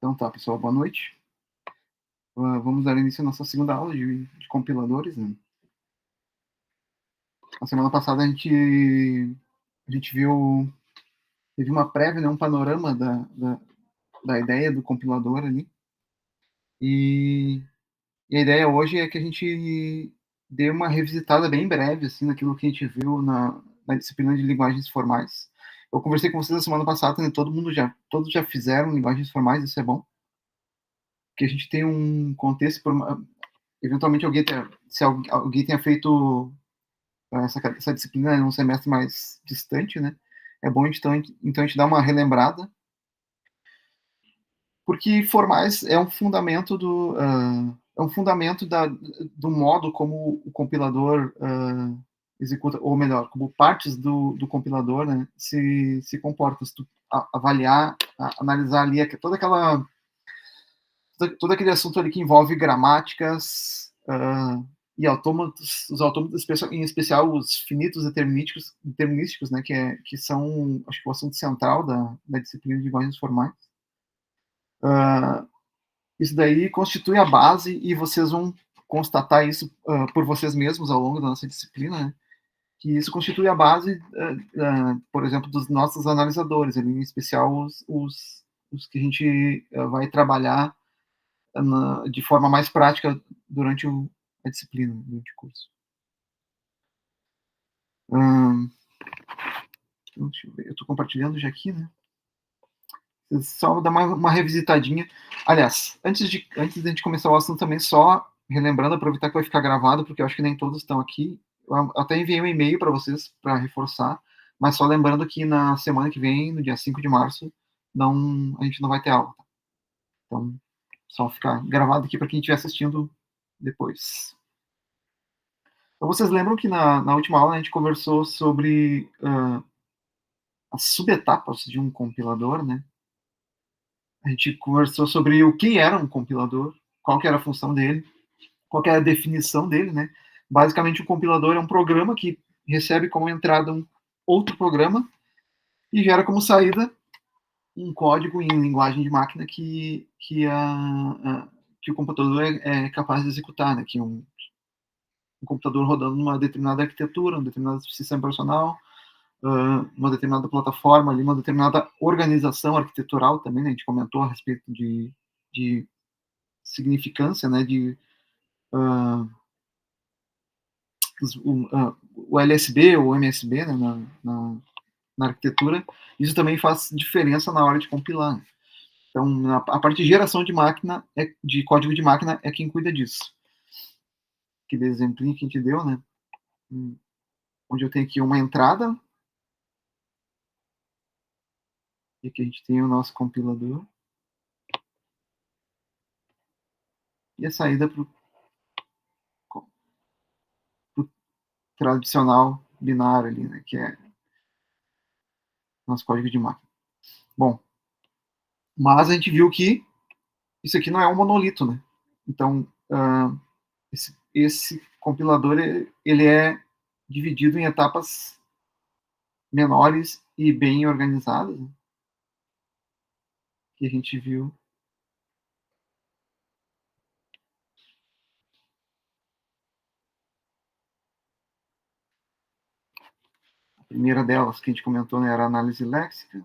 Então tá, pessoal, boa noite. Vamos dar início à nossa segunda aula de compiladores, né? Na semana passada a gente viu, teve uma prévia, né, um panorama da ideia do compilador ali. E a ideia hoje é que a gente dê uma revisitada bem breve, assim, naquilo que a gente viu na disciplina de linguagens formais. Eu conversei com vocês na semana passada, né, todos já fizeram linguagens formais, isso é bom. Porque a gente tem um contexto, eventualmente se alguém tenha feito essa disciplina num semestre mais distante, né? É bom então a gente dar uma relembrada, porque formais é um fundamento do modo como o compilador executa, ou melhor, como partes do compilador, né, se comportam. Se tu avaliar, analisar ali todo aquele assunto ali que envolve gramáticas e autômatos, os autômatos, em especial os finitos determinísticos, né, que são, acho que, o assunto central da disciplina de linguagens formais. Isso daí constitui a base e vocês vão constatar isso por vocês mesmos ao longo da nossa disciplina, né, que isso constitui a base, por exemplo, dos nossos analisadores, ali, em especial os que a gente vai trabalhar de forma mais prática durante a disciplina, durante o curso. Deixa eu ver, eu estou compartilhando já aqui, né? Só dar uma revisitadinha. Aliás, antes de a gente começar o assunto também, só relembrando, aproveitar que vai ficar gravado, porque eu acho que nem todos estão aqui. Eu até enviei um e-mail para vocês para reforçar, mas só lembrando que na semana que vem, no dia 5 de março, a gente não vai ter aula. Então, só ficar gravado aqui para quem estiver assistindo depois. Então, vocês lembram que na última aula a gente conversou sobre as subetapas de um compilador, né? A gente conversou sobre o que era um compilador, qual que era a função dele, qual que era a definição dele, né? Basicamente, um compilador é um programa que recebe como entrada um outro programa e gera como saída um código em linguagem de máquina que o computador é capaz de executar, né? Que um computador rodando numa determinada arquitetura, um determinado sistema operacional, uma determinada plataforma, ali, uma determinada organização arquitetural também, né? A gente comentou a respeito de significância, né? O LSB ou o MSB, né? Na arquitetura, isso também faz diferença na hora de compilar. Né? Então, a parte de geração de máquina, de código de máquina, é quem cuida disso. Aquele exemplinho que a gente deu, né? Onde eu tenho aqui uma entrada, e aqui a gente tem o nosso compilador, e a saída para o tradicional binário ali, né? Que é nosso código de máquina. Bom, mas a gente viu que isso aqui não é um monolito, né? Então, esse compilador, ele é dividido em etapas menores e bem organizadas, né? Que a gente viu. A primeira delas que a gente comentou, né, era a análise léxica.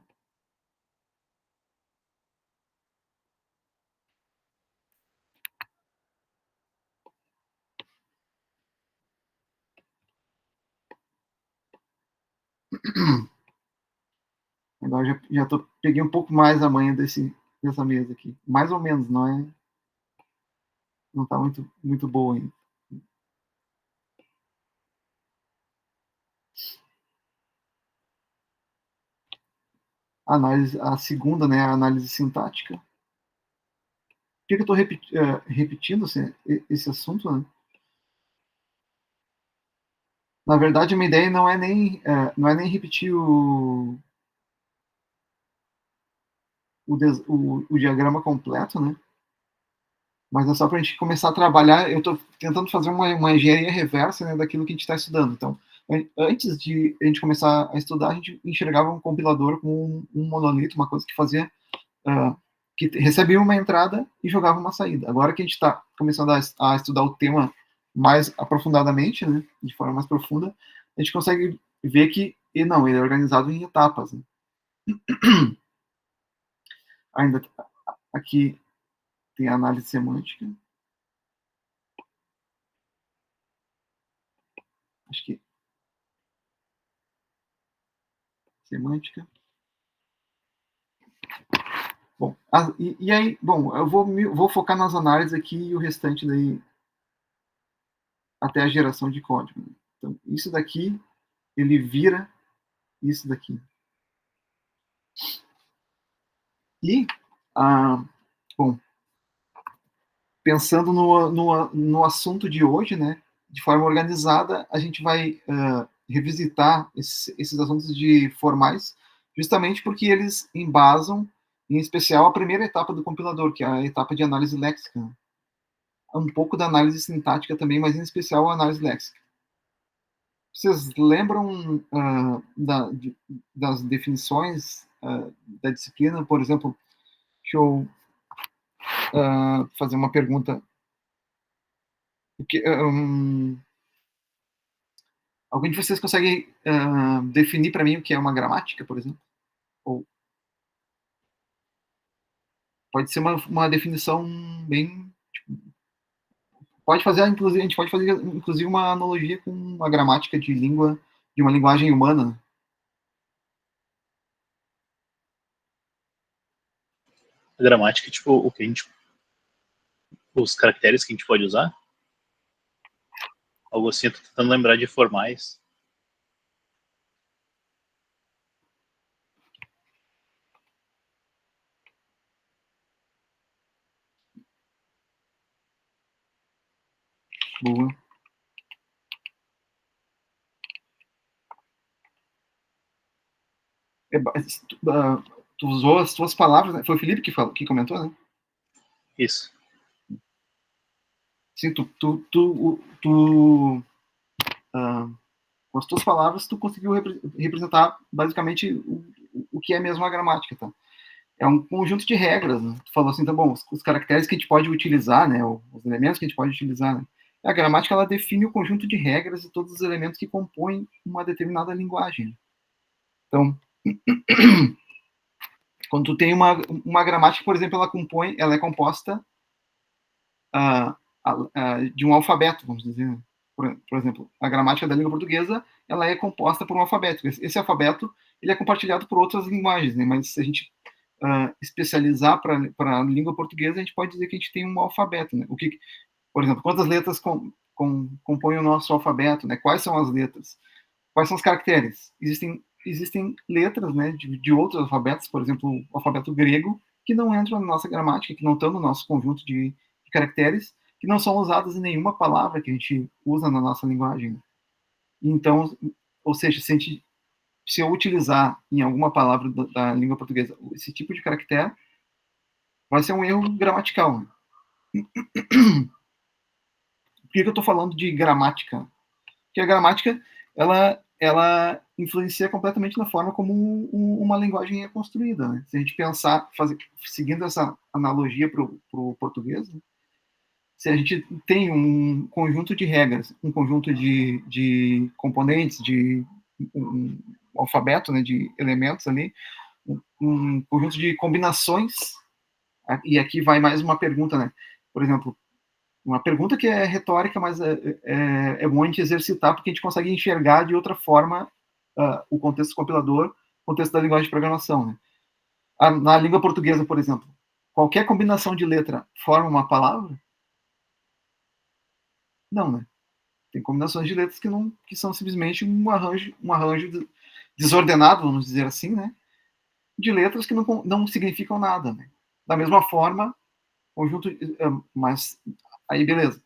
Agora peguei um pouco mais a manha dessa mesa aqui. Mais ou menos, não está muito boa ainda. A segunda, né, a análise sintática. Por que eu estou repetindo esse assunto, né? Na verdade, a minha ideia não é nem repetir o diagrama completo, né? Mas é só para a gente começar a trabalhar. Eu estou tentando fazer uma engenharia reversa, né, daquilo que a gente está estudando. Então, antes de a gente começar a estudar, a gente enxergava um compilador como um monolito, uma coisa que fazia que recebia uma entrada e jogava uma saída. Agora que a gente está começando a estudar o tema mais aprofundadamente, né, de forma mais profunda, a gente consegue ver que ele é organizado em etapas. Né? Ainda aqui tem a análise semântica. Acho que semântica. Bom, e aí, bom, eu vou focar nas análises aqui e o restante daí até a geração de código. Né? Então, isso daqui, ele vira isso daqui. E, bom, pensando no assunto de hoje, né, de forma organizada, a gente vai revisitar esses assuntos de formais, justamente porque eles embasam, em especial, a primeira etapa do compilador, que é a etapa de análise léxica. Um pouco da análise sintática também, mas em especial a análise léxica. Vocês lembram das definições da disciplina? Por exemplo, deixa eu fazer uma pergunta. Alguém de vocês consegue definir para mim o que é uma gramática, por exemplo? Ou pode ser uma definição bem. Pode fazer, inclusive, a gente pode fazer, inclusive, uma analogia com a gramática de língua, de uma linguagem humana. A gramática, tipo, o que a gente. Os caracteres que a gente pode usar? Algo assim, eu tô tentando lembrar de formais. Boa. Tu usou as tuas palavras, né? Foi o Felipe que comentou, né? Isso. Sim, com as tuas palavras, tu conseguiu representar basicamente o que é mesmo a gramática, tá? É um conjunto de regras, né? Tu falou assim, tá bom, os caracteres que a gente pode utilizar, né? Os elementos que a gente pode utilizar, né? A gramática, ela define o conjunto de regras e todos os elementos que compõem uma determinada linguagem. Então, quando tu tem uma gramática, por exemplo, ela é composta de um alfabeto, vamos dizer. Né? Por exemplo, a gramática da língua portuguesa, ela é composta por um alfabeto. Esse alfabeto, ele é compartilhado por outras linguagens, né? Mas se a gente especializar para a língua portuguesa, a gente pode dizer que a gente tem um alfabeto, né? Por exemplo, quantas letras compõem o nosso alfabeto, né? Quais são as letras? Quais são os caracteres? Existem letras, né, de outros alfabetos, por exemplo, o alfabeto grego, que não entram na nossa gramática, que não estão no nosso conjunto de caracteres, que não são usadas em nenhuma palavra que a gente usa na nossa linguagem. Então, ou seja, se eu utilizar em alguma palavra da língua portuguesa esse tipo de caractere, vai ser um erro gramatical. Por que eu estou falando de gramática? Porque a gramática, ela influencia completamente na forma como uma linguagem é construída. Né? Se a gente pensar, seguindo essa analogia para o português, né? Se a gente tem um conjunto de regras, um conjunto de componentes, de um alfabeto, né, de elementos ali, um conjunto de combinações, e aqui vai mais uma pergunta, né? Por exemplo, uma pergunta que é retórica, mas é bom a gente exercitar, porque a gente consegue enxergar de outra forma o contexto compilador, o contexto da linguagem de programação. Né? Na língua portuguesa, por exemplo, qualquer combinação de letra forma uma palavra? Não, né? Tem combinações de letras que são simplesmente um arranjo desordenado, vamos dizer assim, né? De letras que não significam nada. Né? Da mesma forma, conjunto. Mas aí, beleza.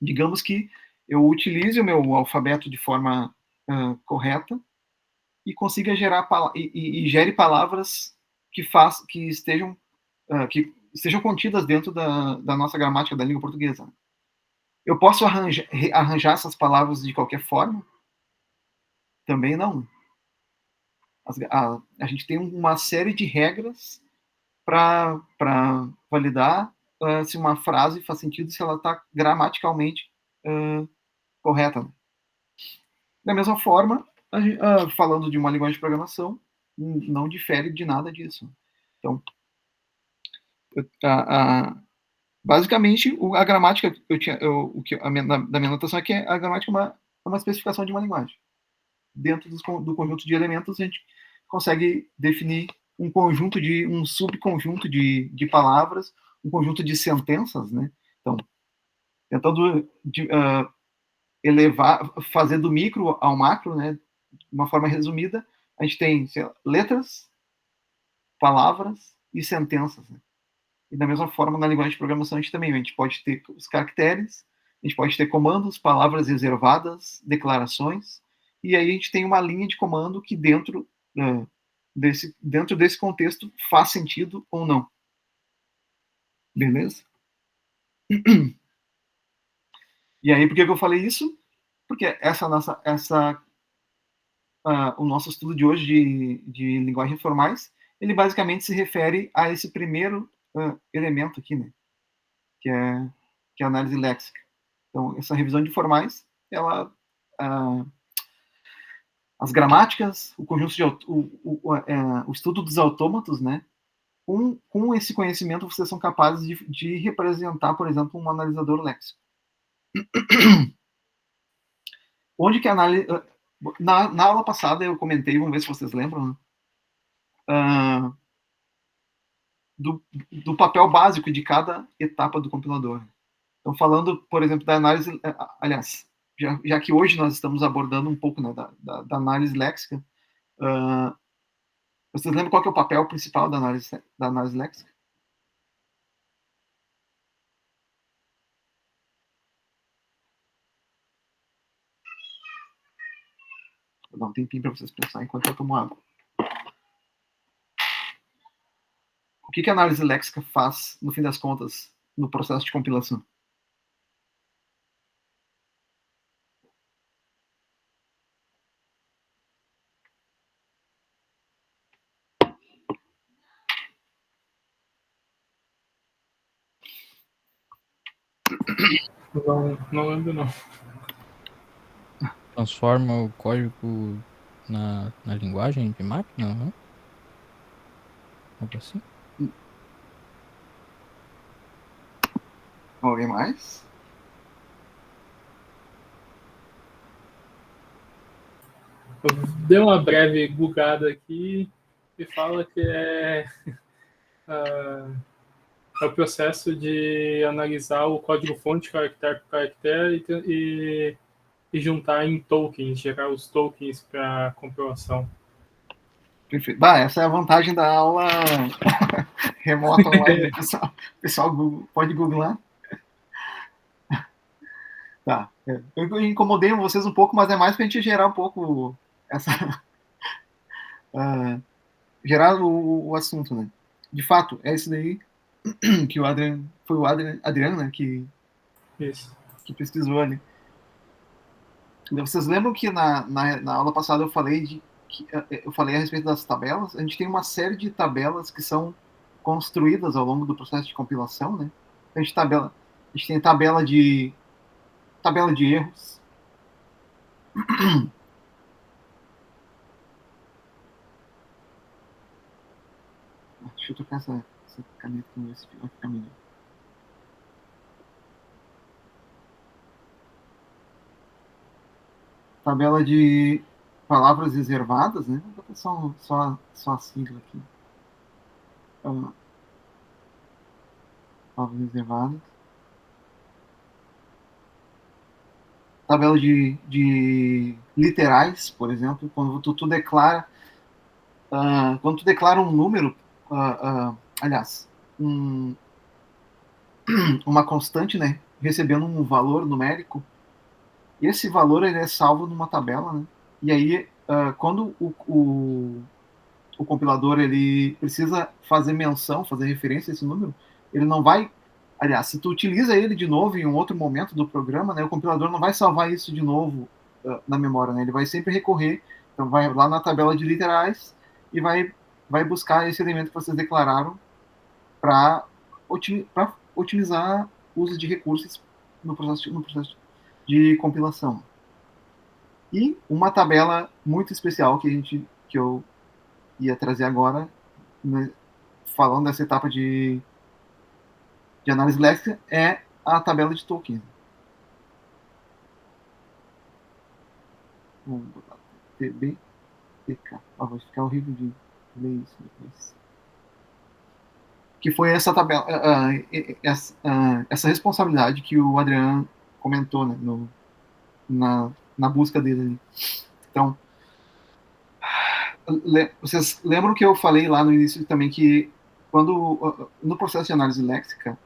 Digamos que eu utilize o meu alfabeto de forma correta e consiga gerar e gere palavras que estejam contidas dentro da nossa gramática da língua portuguesa. Eu posso arranjar essas palavras de qualquer forma? Também não. A gente tem uma série de regras para validar se uma frase faz sentido, se ela está gramaticalmente correta. Da mesma forma, falando de uma linguagem de programação, não difere de nada disso. Então, basicamente, a gramática da minha notação é que a gramática é uma especificação de uma linguagem. Dentro do conjunto de elementos, a gente consegue definir um subconjunto de palavras, um conjunto de sentenças, né? Então, tentando fazer do micro ao macro, né? De uma forma resumida, a gente tem letras, palavras e sentenças, né? E da mesma forma, na linguagem de programação, a gente pode ter os caracteres, a gente pode ter comandos, palavras reservadas, declarações, e aí a gente tem uma linha de comando que dentro desse contexto faz sentido ou não. Beleza? E aí, por que eu falei isso? Porque o nosso estudo de hoje de linguagens formais, ele basicamente se refere a esse primeiro elemento aqui, né? Que é a análise léxica. Então, essa revisão de formais, as gramáticas, o conjunto o estudo dos autômatos, né? Com esse conhecimento, vocês são capazes de representar, por exemplo, um analisador léxico. Onde que a análise... Na aula passada eu comentei, vamos ver se vocês lembram, né? Do papel básico de cada etapa do compilador. Então, falando, por exemplo, da análise... Aliás, já que hoje nós estamos abordando um pouco, né, da análise léxica, vocês lembram qual que é o papel principal da análise léxica? Vou dar um tempinho para vocês pensarem enquanto eu tomo água. O que a análise léxica faz, no fim das contas, no processo de compilação? Não lembro, não. Transforma o código na linguagem de máquina, não? Algo assim? Alguém mais? Eu dei uma breve bugada aqui e fala que é o processo de analisar o código-fonte caractere por caractere e juntar em tokens, gerar os tokens para compilação. Perfeito. Essa é a vantagem da aula remota online. Pessoal pode googlar. Tá. Eu incomodei vocês um pouco, mas é mais para a gente gerar um pouco gerar o assunto, né? De fato, é isso daí que foi o Adriano, né, que pesquisou ali. Vocês lembram que na aula passada eu falei a respeito das tabelas? A gente tem uma série de tabelas que são construídas ao longo do processo de compilação, né? A gente tem tabela de erros. Deixa eu tocar essa caneta com esse caminho. Tabela de palavras reservadas, né? Vou botar só a sigla aqui. Palavras reservadas. Tabela de literais, por exemplo, quando tu declara um número, aliás, uma constante, né, recebendo um valor numérico, esse valor ele é salvo numa tabela, né? E aí, quando o compilador ele precisa fazer menção, fazer referência a esse número, ele não vai... Aliás, se tu utiliza ele de novo em um outro momento do programa, né, o compilador não vai salvar isso de novo na memória, né? Ele vai sempre recorrer, então vai lá na tabela de literais e vai buscar esse elemento que vocês declararam para otimizar o uso de recursos no processo de compilação. E uma tabela muito especial que eu ia trazer agora, né, falando dessa etapa de análise léxica, é a tabela de Tolkien. Vamos botar TBTK. Vai ficar horrível de ler isso depois. Que foi essa tabela, essa responsabilidade que o Adrian comentou, né, na busca dele ali. Então, vocês lembram que eu falei lá no início também que quando no processo de análise léxica,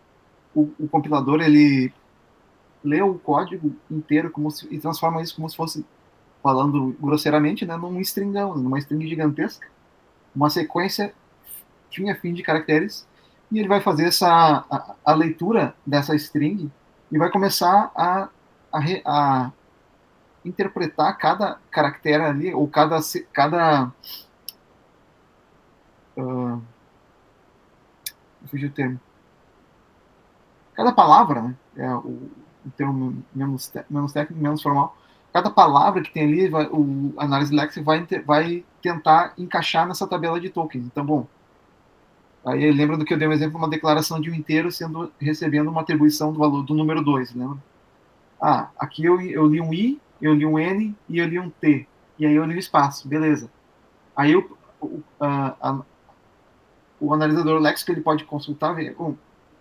o compilador ele lê o código inteiro e transforma isso como se fosse, falando grosseiramente, né, num stringão, numa string gigantesca, uma sequência tinha fim de caracteres, e ele vai fazer a leitura dessa string e vai começar a interpretar cada caractere ali, ou cada fugiu o termo. Cada palavra, né, é o termo menos técnico, menos formal. Cada palavra que tem ali, o análise léxica vai tentar encaixar nessa tabela de tokens. Então, bom, aí lembra do que eu dei um exemplo, uma declaração de um inteiro recebendo uma atribuição do valor do número 2, lembra? Aqui eu li um I, eu li um N e eu li um T. E aí eu li o espaço, beleza. Aí o analisador léxico ele pode consultar, ver,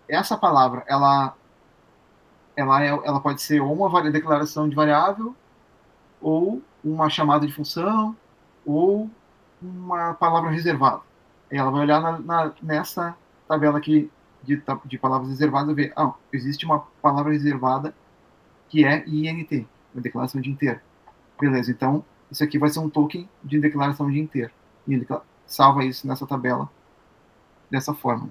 essa palavra, ela pode ser ou uma declaração de variável, ou uma chamada de função, ou uma palavra reservada. Aí ela vai olhar nessa tabela aqui de palavras reservadas e ver, existe uma palavra reservada que é INT, uma declaração de inteiro. Beleza, então isso aqui vai ser um token de declaração de inteiro. E ele salva isso nessa tabela dessa forma.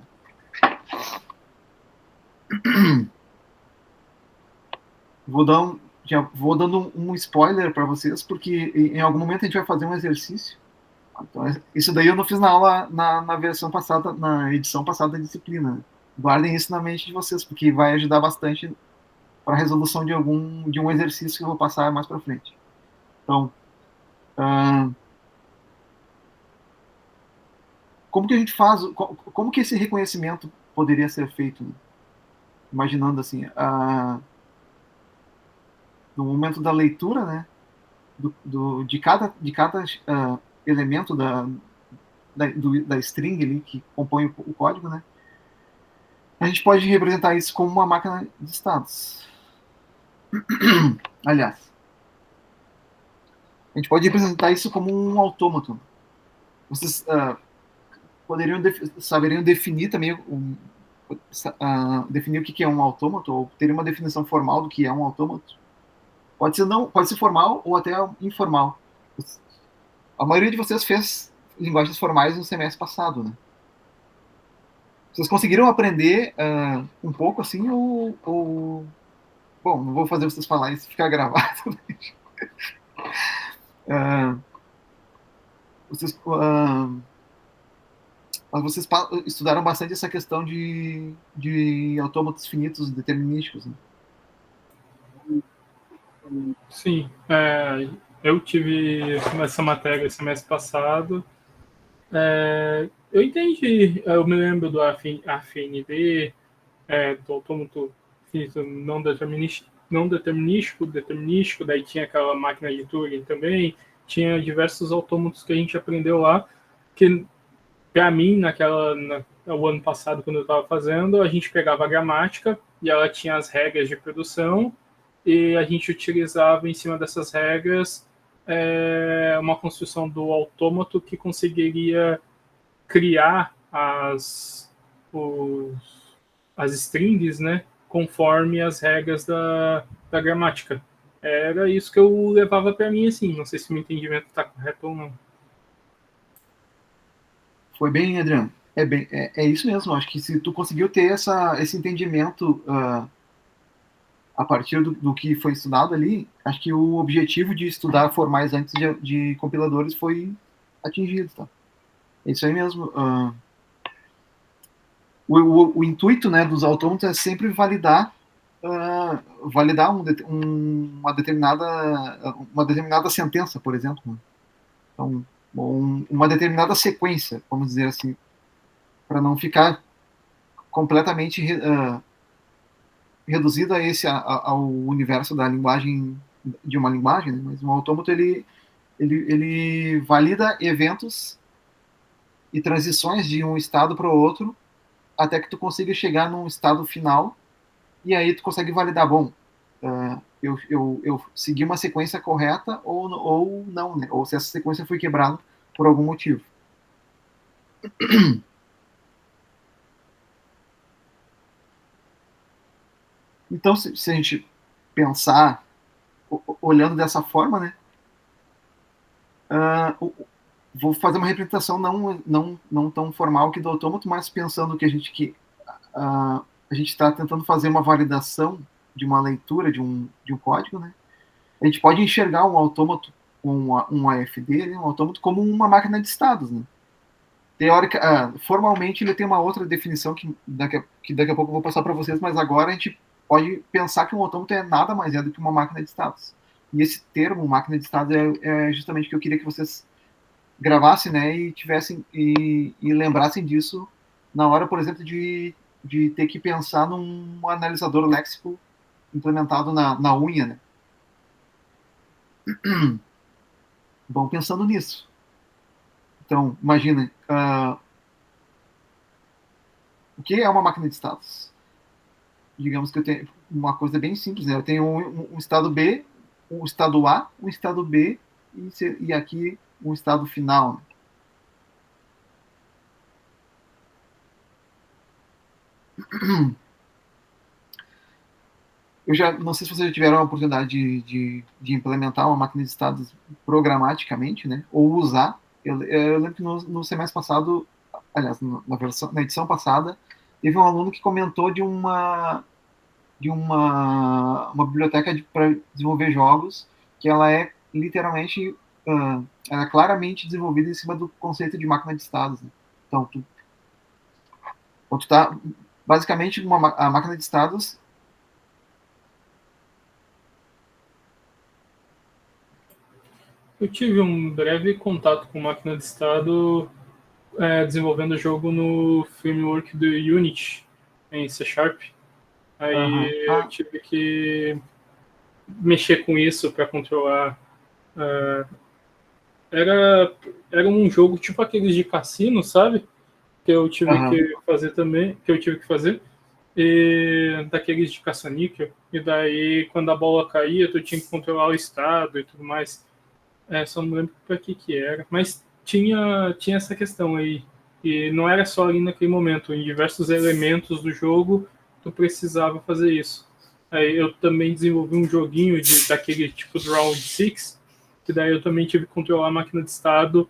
Vou dando um spoiler para vocês, porque em algum momento a gente vai fazer um exercício. Então, isso daí eu não fiz na aula, na versão passada, na edição passada da disciplina. Guardem isso na mente de vocês, porque vai ajudar bastante para a resolução de um exercício que eu vou passar mais para frente. Então, como que a gente faz, como que esse reconhecimento poderia ser feito? Né? Imaginando assim, no momento da leitura, né, de cada elemento da string ali que compõe o código, né, a gente pode representar isso como uma máquina de estados. Aliás, a gente pode representar isso como um autômaton. Vocês saberiam definir também definir o que é um autômaton, ou ter uma definição formal do que é um autômaton? Pode ser formal ou até informal. A maioria de vocês fez linguagens formais no semestre passado, né? Vocês conseguiram aprender um pouco assim, ou... Bom, não vou fazer vocês falarem, isso fica gravado. Mas vocês estudaram bastante essa questão de autômatos finitos determinísticos, né? Sim, eu tive essa matéria semestre passado. Eu entendi, eu me lembro do AFND, do autômato finito não determinístico, daí tinha aquela máquina de Turing também, tinha diversos autômatos que a gente aprendeu lá, que para mim, o ano passado, quando eu estava fazendo, a gente pegava a gramática e ela tinha as regras de produção, e a gente utilizava em cima dessas regras uma construção do autômato que conseguiria criar as strings, né, conforme as regras da gramática. Era isso que eu levava para mim, assim. Não sei se o meu entendimento está correto ou não. Foi bem, Adriano. É isso mesmo. Acho que se tu conseguiu ter esse entendimento a partir do que foi estudado ali, acho que o objetivo de estudar formais antes de compiladores foi atingido, tá? É isso aí mesmo. o intuito, né, dos autômatos é sempre validar uma determinada sentença, por exemplo. Né? Então, uma determinada sequência, vamos dizer assim, para não ficar completamente reduzido ao universo da linguagem, de uma linguagem, né? Mas um autômato ele valida eventos e transições de um estado para o outro até que tu consiga chegar num estado final e aí tu consegue validar, bom, eu segui uma sequência correta ou não, né? Ou se essa sequência foi quebrada por algum motivo. Então, se a gente pensar, olhando dessa forma, né, vou fazer uma representação não tão formal aqui do autômato, mas pensando que a gente está tentando fazer uma validação de uma leitura de um código, né? A gente pode enxergar um autômato, um AFD, né, um autômato como uma máquina de estados, né? Formalmente ele tem uma outra definição que daqui a pouco eu vou passar para vocês, mas agora a gente pode pensar que um autômato é nada mais do que uma máquina de estados. E esse termo, máquina de estados, é justamente o que eu queria que vocês gravassem, né, e tivessem e lembrassem disso na hora, por exemplo, de ter que pensar num analisador léxico implementado na unha, né? Bom, pensando nisso. Então, imagina, o que é uma máquina de estados? Digamos que eu tenho uma coisa bem simples, né? Eu tenho um estado B, um estado A, um estado B e aqui um estado final. Né? Eu já não sei se vocês já tiveram a oportunidade de implementar uma máquina de estados programaticamente, né? Ou usar. Eu lembro que no semestre passado, aliás, na edição passada, teve um aluno que comentou de uma biblioteca para desenvolver jogos que ela é literalmente, ela é claramente desenvolvida em cima do conceito de máquina de estados. Né? Então, tu tá basicamente a máquina de estados. Eu tive um breve contato com máquina de estado desenvolvendo o jogo no framework do Unity, em C#. Aí eu tive que mexer com isso para controlar. Era um jogo tipo aqueles de cassino, sabe? Que eu tive que fazer também, e daqueles de caça-níquel. E daí, quando a bola caía, tu tinha que controlar o estado e tudo mais. Só não lembro para que era. Mas tinha essa questão aí. E não era só ali naquele momento. Em diversos elementos do jogo, tu precisava fazer isso. Aí eu também desenvolvi um joguinho daquele tipo do Round 6, que daí eu também tive que controlar a máquina de estado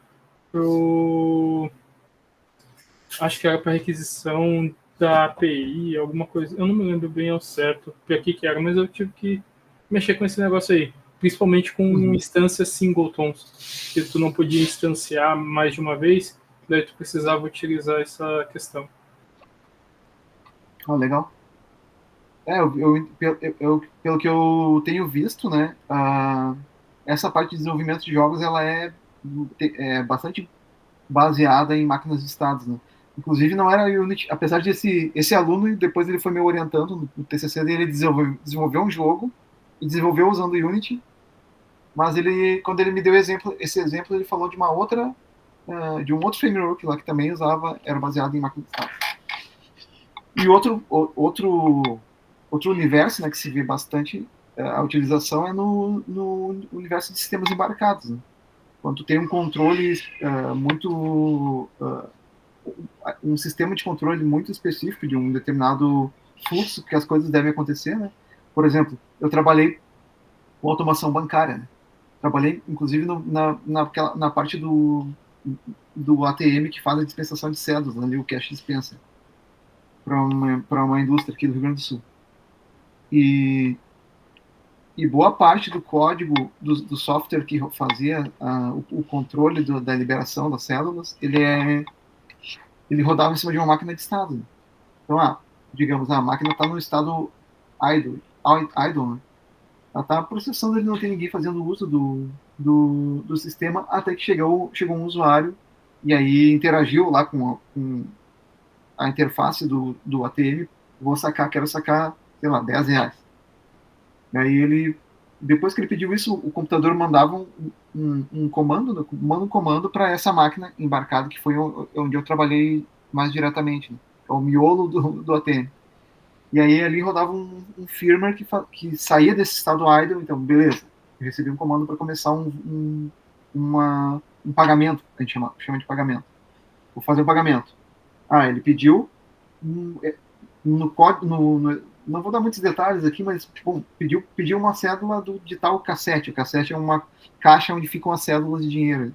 acho que era para requisição da API, alguma coisa. Eu não me lembro bem ao certo para que era, mas eu tive que mexer com esse negócio aí. Principalmente com instâncias singletons, que tu não podia instanciar mais de uma vez, daí tu precisava utilizar essa questão. Legal. Pelo que eu tenho visto, né, essa parte de desenvolvimento de jogos ela é bastante baseada em máquinas de estados, né? Inclusive não era Unity, apesar de esse aluno depois ele foi me orientando no TCC dele, ele desenvolveu um jogo e desenvolveu usando Unity, mas quando ele me deu esse exemplo ele falou de uma outra de um outro framework lá que também era baseado em máquinas de estados. E outro universo, né, que se vê bastante a utilização é no universo de sistemas embarcados, né? Quando tu tem um controle um sistema de controle muito específico de um determinado fluxo que as coisas devem acontecer, né? Por exemplo, eu trabalhei com automação bancária, né? Trabalhei, inclusive, na parte do ATM que faz a dispensação de cédulas, ali, o cash dispenser, para uma indústria aqui do Rio Grande do Sul. E boa parte do código do software que fazia o controle da liberação das células, ele rodava em cima de uma máquina de estado. Então, digamos, a máquina está no estado idle, né? Ela está processando, ele não tem ninguém fazendo uso do sistema, até que chegou um usuário e aí interagiu lá com a interface do ATM. Quero sacar, sei lá, R$ 10. E aí depois que ele pediu isso, o computador mandava um comando, manda um comando para essa máquina embarcada, que foi onde eu trabalhei mais diretamente, né? É o miolo do ATM. E aí ali rodava um firmware que saía desse estado idle. Então, beleza, eu recebi um comando para começar um pagamento, a gente chama de pagamento. Vou fazer o pagamento. Ele pediu no código, não vou dar muitos detalhes aqui, mas tipo, pediu uma cédula de tal cassete. O cassete é uma caixa onde ficam as cédulas de dinheiro.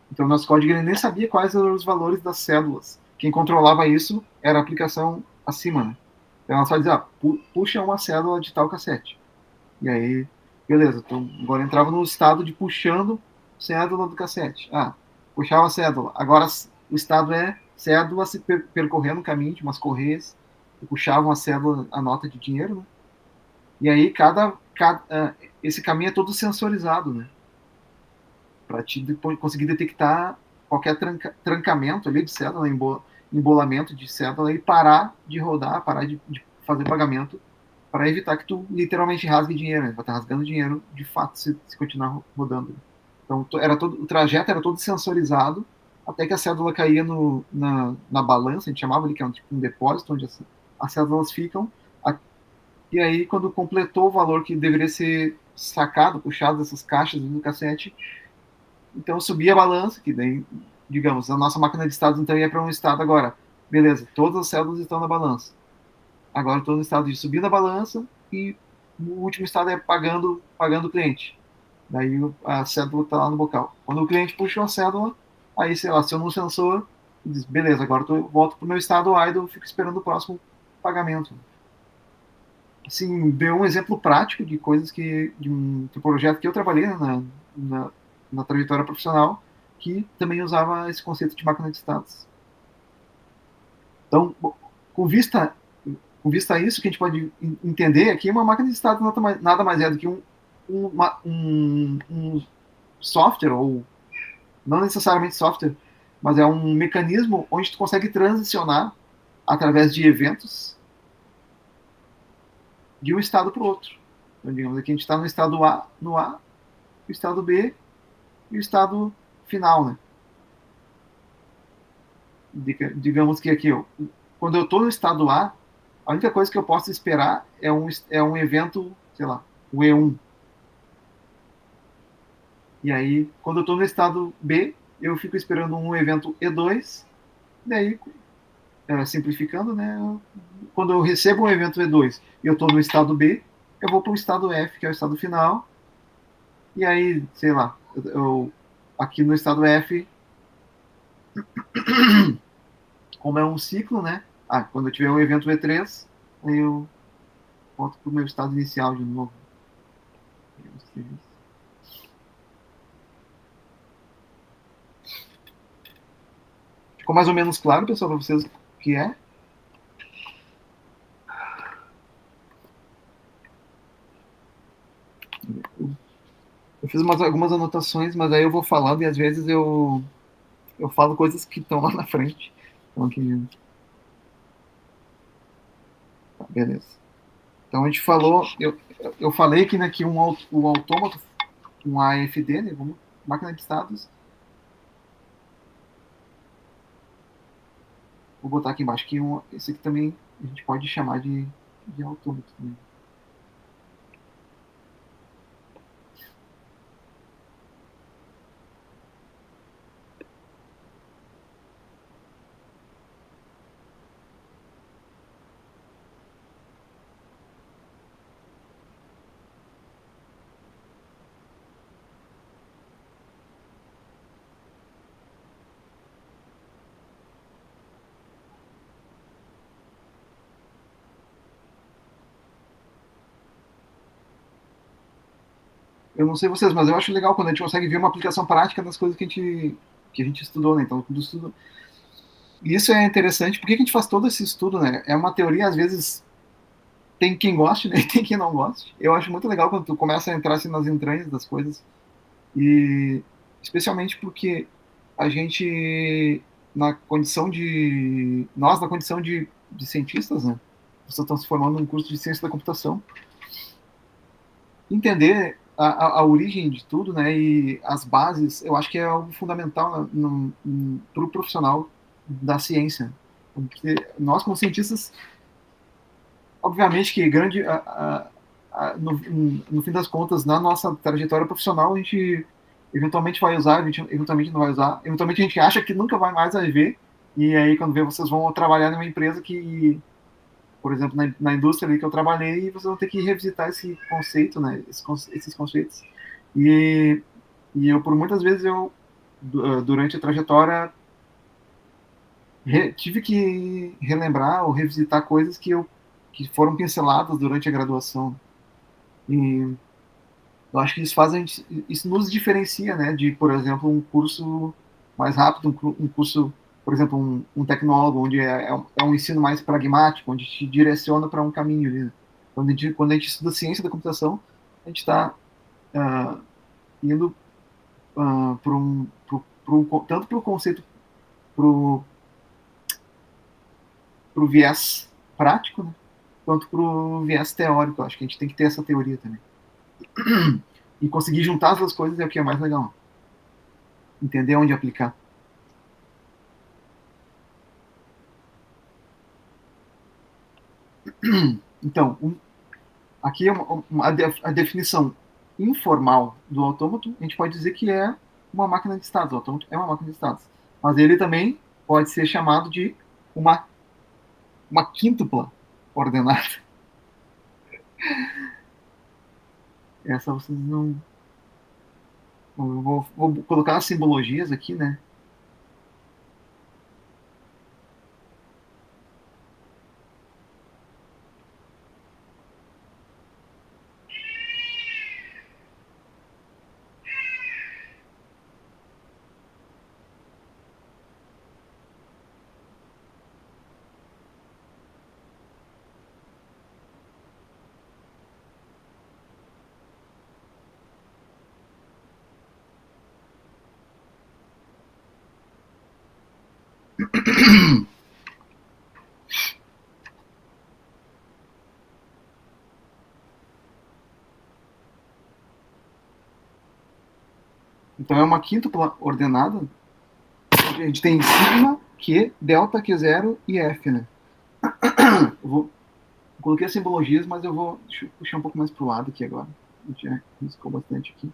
Então, nosso código ele nem sabia quais eram os valores das cédulas. Quem controlava isso era a aplicação acima, né? Então, ela só dizia, puxa uma cédula de tal cassete. E aí, beleza. Então, agora entrava no estado de puxando cédula do cassete. Puxava a cédula. Agora, o estado é cédula se percorrendo o caminho de umas correias que puxavam a cédula, a nota de dinheiro, né? E aí, esse caminho é todo sensorizado, né? Para te depois conseguir detectar qualquer trancamento ali de cédula, embolamento de cédula e parar de rodar, parar de fazer pagamento, para evitar que tu literalmente rasgue dinheiro, né? Vai estar rasgando dinheiro de fato se continuar rodando. Então o trajeto era todo sensorizado até que a cédula caía na balança, a gente chamava ali que é tipo um depósito onde as cédulas ficam. E aí quando completou o valor que deveria ser sacado, puxado dessas caixas do cassete, então subia a balança, que daí, digamos, a nossa máquina de estados então ia para um estado agora. Beleza, todas as cédulas estão na balança. Agora estou no estado de subir na balança e o último estado é pagando o cliente. Daí a cédula está lá no bocal. Quando o cliente puxou a cédula, aí, sei lá, aciona um sensor e diz, beleza, agora eu volto para o meu estado idle, fico esperando o próximo pagamento. Assim, deu um exemplo prático de coisas de um projeto que eu trabalhei, né, na trajetória profissional, que também usava esse conceito de máquina de estados. Então, com vista a isso, que a gente pode entender aqui, uma máquina de estados nada mais é do que um software, ou não necessariamente software, mas é um mecanismo onde tu consegue transicionar através de eventos de um estado para o outro. Então, digamos aqui, a gente está no estado A, o estado B e o estado final, né? Digamos que aqui, quando eu estou no estado A, a única coisa que eu posso esperar é um evento, sei lá, o E1. E aí, quando eu estou no estado B, eu fico esperando um evento E2, daí, simplificando, né? Quando eu recebo um evento E2 e eu estou no estado B, eu vou para o estado F, que é o estado final, e aí, sei lá, aqui no estado F, como é um ciclo, né? Quando eu tiver um evento E3, aí eu volto para o meu estado inicial de novo. Ficou mais ou menos claro, pessoal, para vocês o que é? Eu fiz algumas anotações, mas aí eu vou falando e às vezes eu falo coisas que estão lá na frente. Então, beleza. Então a gente falou, eu falei aqui, né, que o autômato, um AFD, né, máquina de estados. Vou botar aqui embaixo que esse aqui também a gente pode chamar de autômato, né? Eu não sei vocês, mas eu acho legal quando a gente consegue ver uma aplicação prática das coisas que a gente estudou, né? Então, isso é interessante. Por que a gente faz todo esse estudo, né? É uma teoria, às vezes, tem quem goste, né? E tem quem não goste. Eu acho muito legal quando tu começa a entrar assim, nas entranhas das coisas. E especialmente porque a gente, nós, na condição de cientistas, né? Vocês estão se formando num curso de ciência da computação. Entender a origem de tudo, né? E as bases, eu acho que é algo fundamental para o profissional da ciência. Porque nós, como cientistas, obviamente que no fim das contas, na nossa trajetória profissional, a gente eventualmente vai usar, eventualmente não vai usar, eventualmente a gente acha que nunca vai mais ver, e aí quando vê, vocês vão trabalhar numa empresa que, por exemplo, na indústria ali que eu trabalhei, vocês vão ter que revisitar esse conceito, né, esses conceitos. E, e eu, por muitas vezes, durante a trajetória, tive que relembrar ou revisitar coisas que foram pinceladas durante a graduação. E eu acho que isso nos diferencia, né, de, por exemplo, um curso mais rápido, um curso, por exemplo, um tecnólogo, onde é um ensino mais pragmático, onde te direciona para um caminho ali, né? Quando a gente estuda ciência da computação, a gente está indo tanto para o conceito, para o viés prático, né, quanto para o viés teórico. Acho que a gente tem que ter essa teoria também. E conseguir juntar as duas coisas é o que é mais legal. Entender onde aplicar. Então, aqui é a definição informal do autômato, a gente pode dizer que é uma máquina de estados. O autômato é uma máquina de estados. Mas ele também pode ser chamado de uma quíntupla ordenada. Essa vocês não... Eu vou colocar as simbologias aqui, né? Então é uma quíntupla ordenada. A gente tem sigma, Q, delta, Q0 e F, né? Coloquei as simbologias, mas deixa eu puxar um pouco mais pro lado aqui agora. A gente já riscou bastante aqui.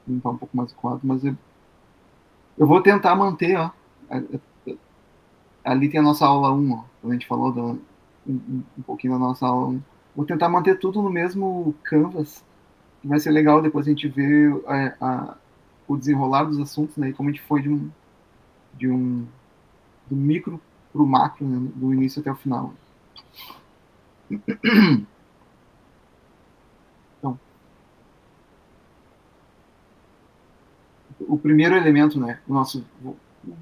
Limpar um pouco mais o quadro, mas eu vou tentar manter, ó. Ali tem a nossa aula 1, ó. Quando a gente falou um pouquinho da nossa aula 1. Vou tentar manter tudo no mesmo canvas. Vai ser legal depois a gente ver o desenrolar dos assuntos, né? E como a gente foi do micro pro macro, né? Do início até o final. Então, o primeiro elemento, né? O nosso...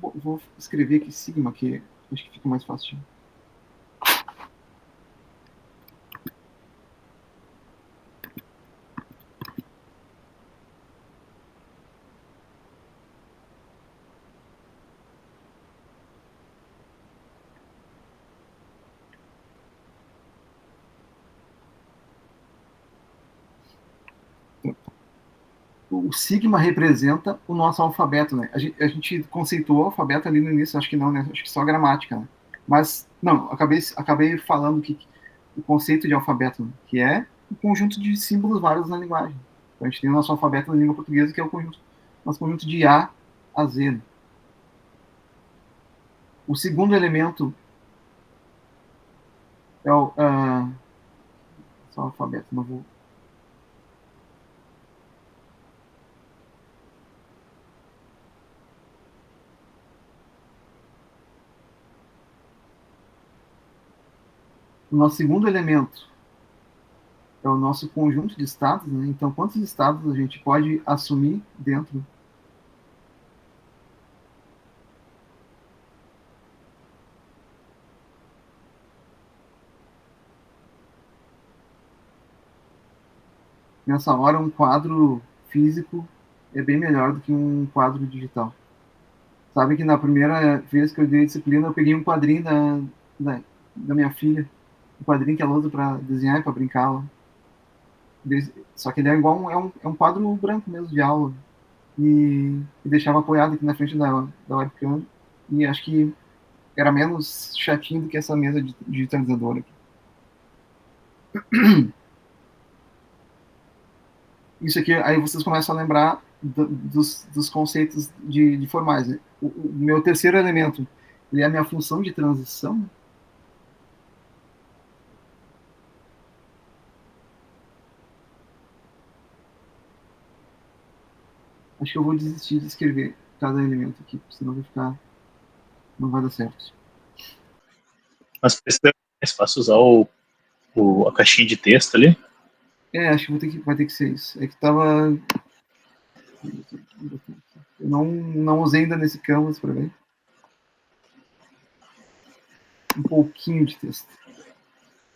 Vou escrever aqui sigma, que acho que fica mais fácil. O sigma representa o nosso alfabeto, né? A gente conceituou o alfabeto ali no início, acho que não, né? Acho que só a gramática, né? Mas, não, acabei falando que o conceito de alfabeto, né? Que é o conjunto de símbolos vários na linguagem. Então, a gente tem o nosso alfabeto na língua portuguesa, que é nosso conjunto de A a Z. Né? O segundo elemento é só o alfabeto, não vou... O nosso segundo elemento é o nosso conjunto de estados, né? Então, quantos estados a gente pode assumir dentro nessa hora um quadro físico é bem melhor do que um quadro digital. Sabe que na primeira vez que eu dei disciplina, eu peguei um quadrinho da minha filha, um quadrinho que ela usa para desenhar e para brincar lá. Só que ele é igual é um quadro branco mesmo de aula. E deixava apoiado aqui na frente da webcam. E acho que era menos chatinho do que essa mesa digitalizadora aqui. Isso aqui, aí vocês começam a lembrar dos conceitos de formais. Né? O meu terceiro elemento, ele é a minha função de transição. Acho que eu vou desistir de escrever cada elemento aqui, senão vai ficar, não vai dar certo. Mas precisa é mais fácil usar a caixinha de texto ali. Acho que vai ter que ser isso. É que tava. Eu não usei ainda nesse canvas para ver. Um pouquinho de texto.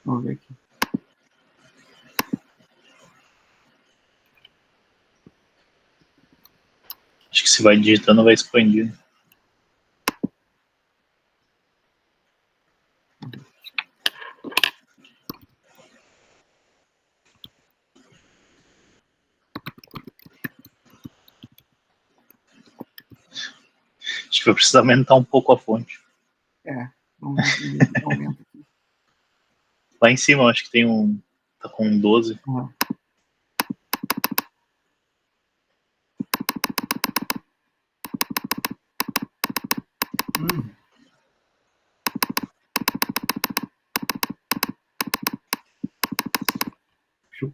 Vamos ver aqui. Acho que se vai digitando, vai expandindo. Acho que vai precisar aumentar um pouco a fonte. Vamos ver se aumenta aqui. Lá em cima, acho que tem um. Tá com um 12. Uhum. Show.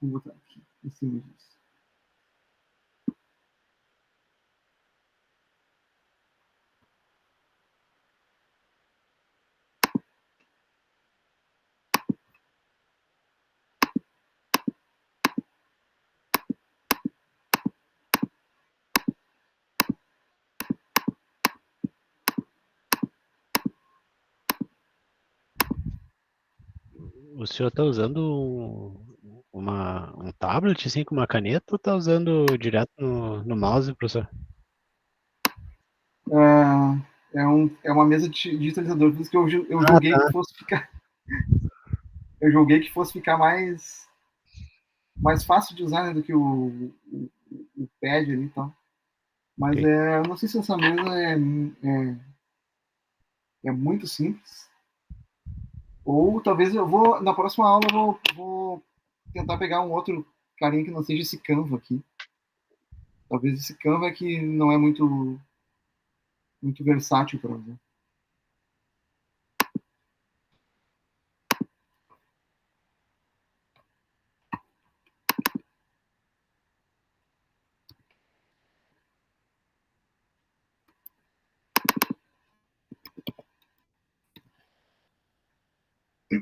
Vou botar aqui em cima disso. O senhor está usando um tablet assim com uma caneta ou está usando direto no mouse, professor? É uma mesa de digitalizador, por isso que eu julguei tá. que fosse ficar. Eu julguei que fosse ficar mais fácil de usar, né, do que o pad ali e tal. Mas Ok. eu não sei se essa mesa é muito simples. Ou talvez na próxima aula, eu vou tentar pegar um outro carinha que não seja esse Canva aqui. Talvez esse Canva é que não é muito versátil para usar. A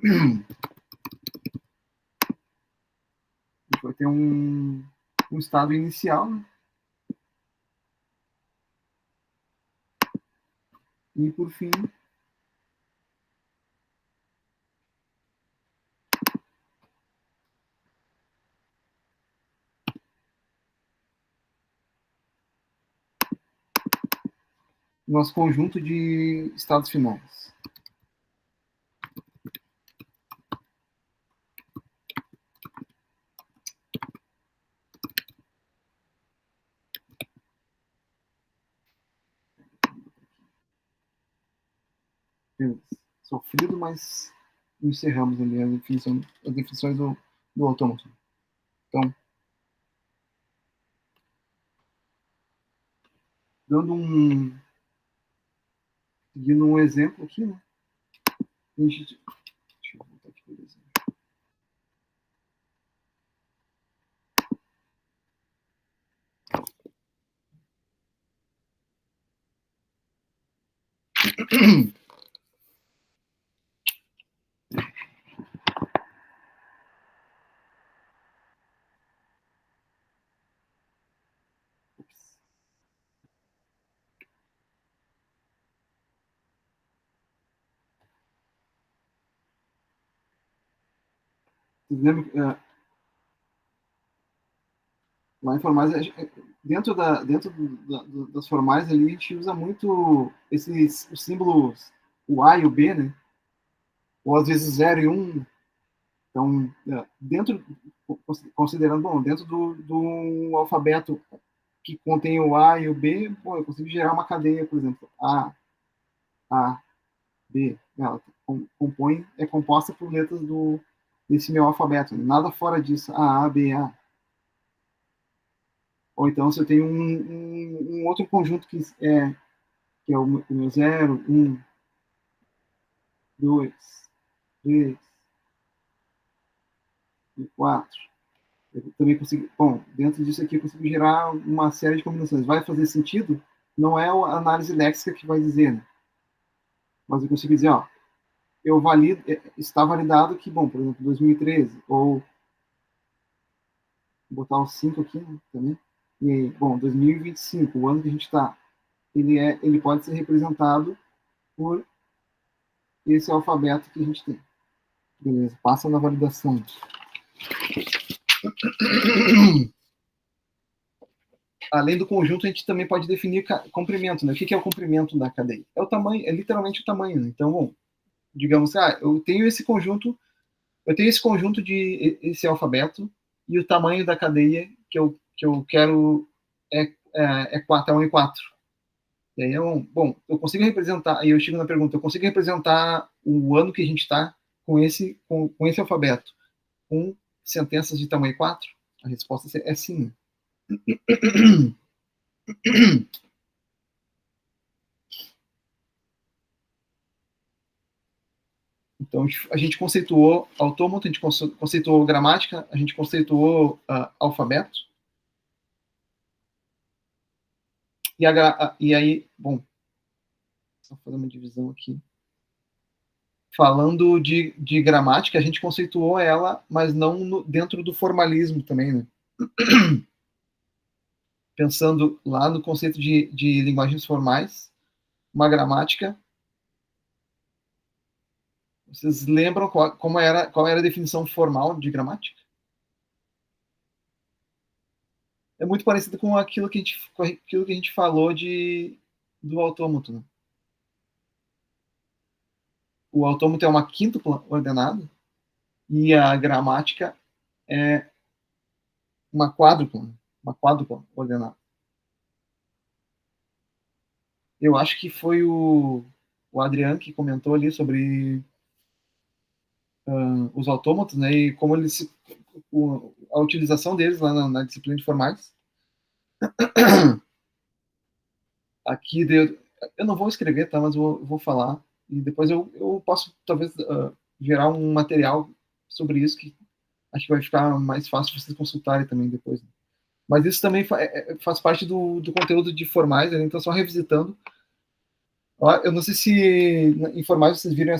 gente vai ter um estado inicial, né? E por fim, nosso conjunto de estados finais. Beleza. Sofrido, mas encerramos ali as definições do autômato. Então, seguindo um exemplo aqui, né? Deixa eu voltar aqui por exemplo. Vocês lembram, lá em formais, das formais ali, a gente usa muito os símbolos, o A e o B, né? Ou às vezes 0 e 1. Então, considerando, bom, dentro do alfabeto que contém o A e o B, pô, eu consigo gerar uma cadeia, por exemplo, A, B. Ela é composta por letras desse meu alfabeto. Nada fora disso. A, B, A. Ou então, se eu tenho um outro conjunto que é o meu 0, 1, 2, 3 e 4. Eu também consigo. Bom, dentro disso aqui eu consigo gerar uma série de combinações. Vai fazer sentido? Não é a análise léxica que vai dizer, né? Mas eu consigo dizer, ó, está validado que, bom, por exemplo, 2013, ou vou botar o 5 aqui, né, também. E aí, bom, 2025, o ano que a gente está, ele pode ser representado por esse alfabeto que a gente tem. Beleza, passa na validação. Além do conjunto, a gente também pode definir comprimento, né? O que é o comprimento da cadeia? É o tamanho, é literalmente o tamanho, né? Então, bom, digamos, eu tenho esse conjunto de esse alfabeto e o tamanho da cadeia que eu quero é 4, é 1 e 4. E aí, bom, eu consigo representar, aí eu chego na pergunta, eu consigo representar o ano que a gente está com esse alfabeto com sentenças de tamanho 4? A resposta é sim. Então, a gente conceituou autômato, a gente conceituou gramática, a gente conceituou alfabeto. E aí, bom, só fazer uma divisão aqui. Falando de gramática, a gente conceituou ela, mas não dentro do formalismo também, né? Pensando lá no conceito de linguagens formais, uma gramática. Vocês lembram qual era a definição formal de gramática? É muito parecido com aquilo que a gente falou do autômato, né? O autômato é uma quíntupla ordenada e a gramática é uma quádrupla ordenada. Eu acho que foi o Adriano que comentou ali sobre os autômatos, né, e como a utilização deles lá na disciplina de formais. Aqui eu não vou escrever, tá, mas eu vou falar e depois eu posso talvez gerar um material sobre isso que acho que vai ficar mais fácil vocês consultarem também depois. Né? Mas isso também faz parte do conteúdo de formais, né? Então só revisitando. Ó, eu não sei se em formais vocês viram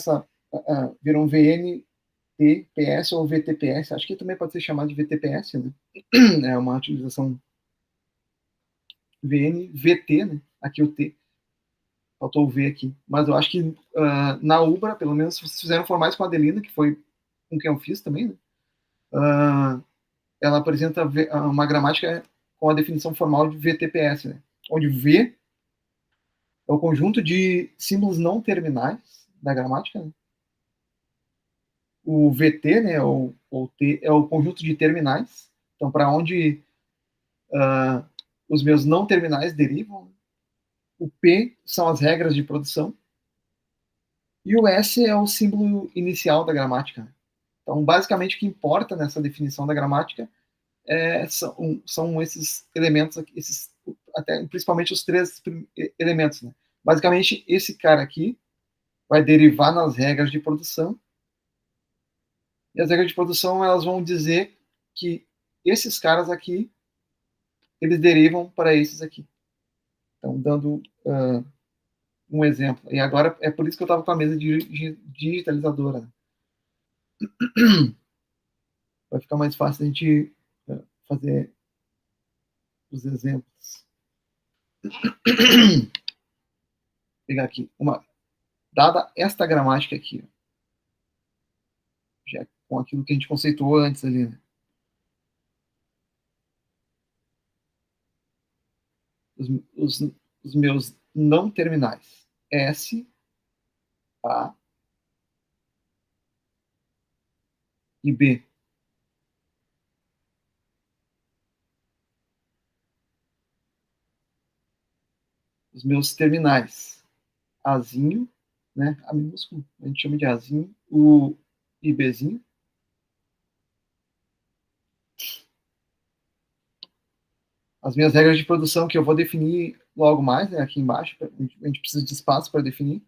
viram VNTPS ou VTPS, acho que também pode ser chamado de VTPS, né? É uma utilização VT, né? Aqui o T. Faltou o V aqui. Mas eu acho que na UBRA, pelo menos, se vocês fizeram formais com a Adelina, que foi com quem eu fiz também, né? Ela apresenta uma gramática com a definição formal de VTPS, né? Onde V é o conjunto de símbolos não terminais da gramática, né? O VT, né, ou T, é o conjunto de terminais. Então, para onde os meus não terminais derivam. Né? O P são as regras de produção. E o S é o símbolo inicial da gramática. Né? Então, basicamente, o que importa nessa definição da gramática são esses elementos aqui, até principalmente os 3 elementos. Né? Basicamente, esse cara aqui vai derivar nas regras de produção. E as regras de produção elas vão dizer que esses caras aqui eles derivam para esses aqui. Então, dando um exemplo. E agora é por isso que eu estava com a mesa de digitalizadora. Né? Vai ficar mais fácil a gente fazer os exemplos. Vou pegar aqui. Dada esta gramática aqui, já com aquilo que a gente conceituou antes ali, né? Os, os meus não terminais. S, A e B. Os meus terminais. Azinho, né? A minúsculo, a gente chama de Azinho. O e Bzinho. As minhas regras de produção que eu vou definir logo mais, né, aqui embaixo, a gente precisa de espaço para definir.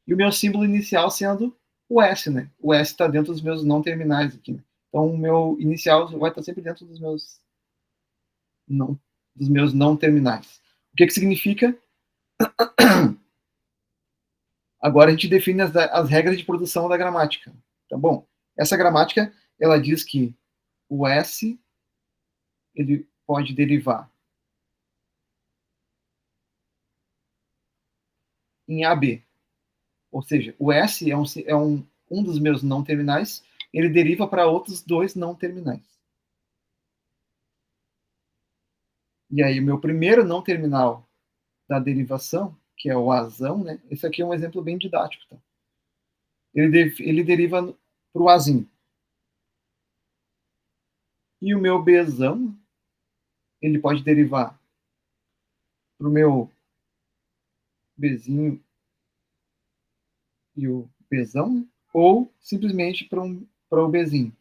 E o meu símbolo inicial sendo o S, né? O S está dentro dos meus não terminais aqui. Né? Então, o meu inicial vai estar sempre dentro dos meus não terminais. O que significa? Agora a gente define as regras de produção da gramática. Tá bom? Essa gramática, ela diz que o S ele pode derivar em AB. Ou seja, o S é um dos meus não terminais, ele deriva para outros dois não terminais. E aí, o meu primeiro não terminal da derivação, que é o Azão, né? Esse aqui é um exemplo bem didático. Tá? Ele deriva para o Azinho. E o meu Bzão, ele pode derivar para o meu Bzinho e o Bzão, né? Ou simplesmente para o Bzinho.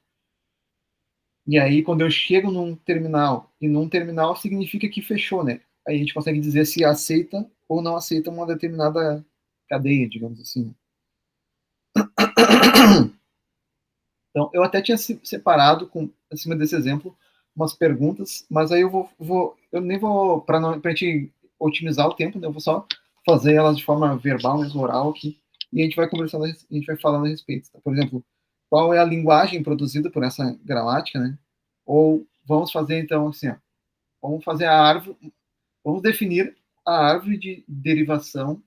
E aí, quando eu chego num terminal, e num terminal significa que fechou, né? Aí a gente consegue dizer se aceita ou não aceita uma determinada cadeia, digamos assim. Então, eu até tinha separado, acima desse exemplo, umas perguntas, mas aí eu nem vou, para a gente otimizar o tempo, né? Eu vou só fazer elas de forma verbal, mesmo oral aqui, e a gente vai conversando, a gente vai falando a respeito. Tá? Por exemplo, qual é a linguagem produzida por essa gramática, né? Ou vamos fazer, então, assim, ó, vamos fazer a árvore, vamos definir a árvore de derivação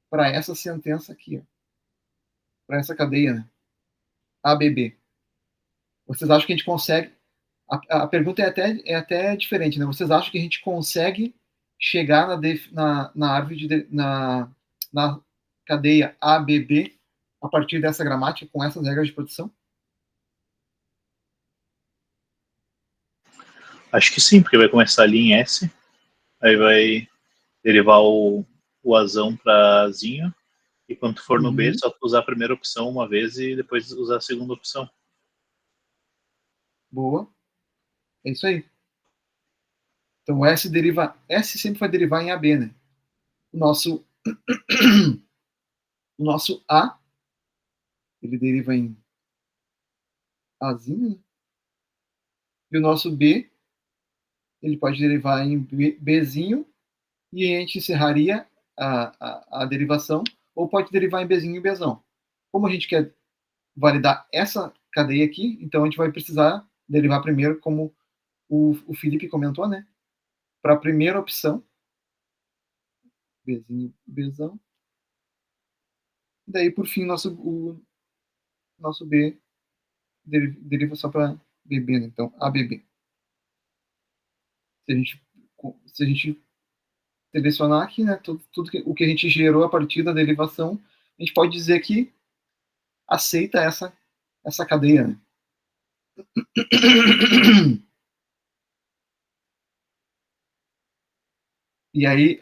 para essa sentença aqui, para essa cadeia, né? ABB. Vocês acham que a gente consegue? A pergunta é até diferente, né? Vocês acham que a gente consegue chegar na árvore na cadeia ABB a partir dessa gramática com essas regras de produção? Acho que sim, porque vai começar ali em S, aí vai derivar o Azão para Azinho, e quando tu for no B, só usar a primeira opção uma vez e depois usar a segunda opção. Boa. É isso aí. Então, S sempre vai derivar em AB, né? O nosso A, ele deriva em Azinho, né? E o nosso B, ele pode derivar em Bzinho, e a gente encerraria a derivação, ou pode derivar em Bzinho e Bzão. Como a gente quer validar essa cadeia aqui, então a gente vai precisar derivar primeiro, como o Felipe comentou, né? Para a primeira opção, Bzinho e Bzão. E daí, por fim, o nosso B deriva só para BB, né? Então ABB. Se a gente selecionar aqui, né, tudo o que a gente gerou a partir da derivação, a gente pode dizer que aceita essa cadeia. Né? E aí,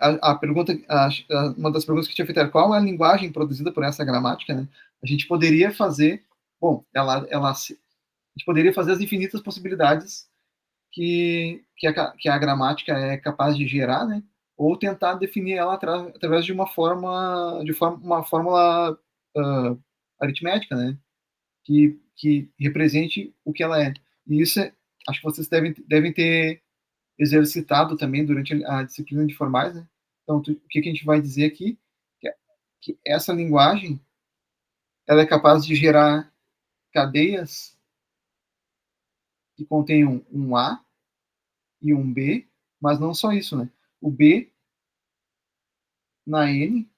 uma das perguntas que tinha feito era qual é a linguagem produzida por essa gramática, né? A gente poderia fazer, bom, a gente poderia fazer as infinitas possibilidades que a gramática é capaz de gerar, né? Ou tentar definir ela através de uma fórmula aritmética, né? Que represente o que ela é. E isso acho que vocês devem ter exercitado também durante a disciplina de formais, né? Então, o que a gente vai dizer aqui? Que essa linguagem ela é capaz de gerar cadeias que contenham um A e um B, mas não só isso, né? O B na N,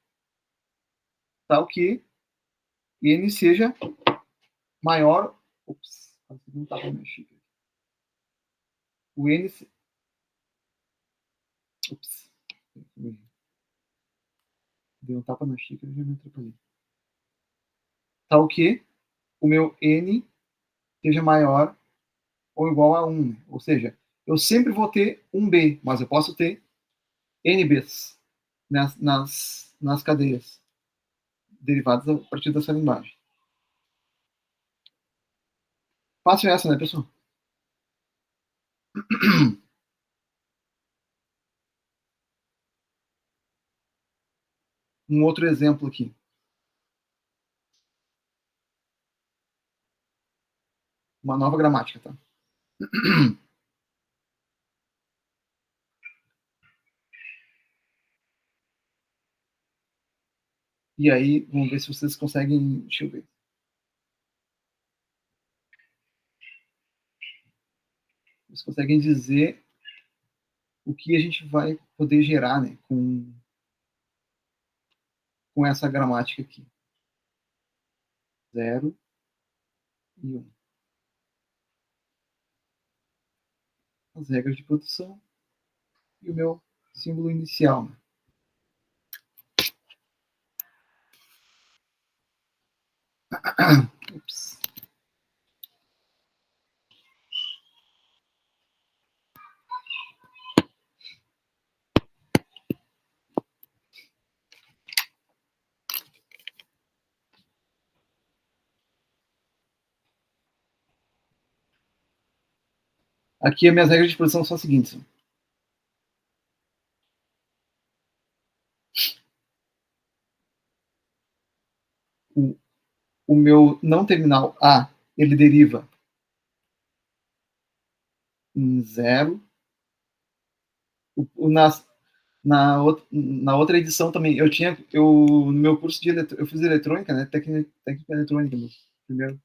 tal que N seja maior Ops, não tava na minha xícara. O N. Ops. Deu um tapa na xícara e já me atrapalhei. Tal que o meu N seja maior ou igual a 1. Ou seja, eu sempre vou ter um B, mas eu posso ter N Bs nas cadeias derivadas a partir dessa linguagem. Fácil essa, né, pessoal? Um outro exemplo aqui. Uma nova gramática, tá? E aí, vamos ver se vocês conseguem. Deixa eu ver. Vocês conseguem dizer o que a gente vai poder gerar, né, com essa gramática aqui. 0 e 1. As regras de produção e o meu símbolo inicial. Né? Ups. Aqui as minhas regras de produção são as seguintes. O meu não terminal A, ele deriva em 0. Na outra edição também, no meu curso eu fiz eletrônica, né? Técnica eletrônica, meu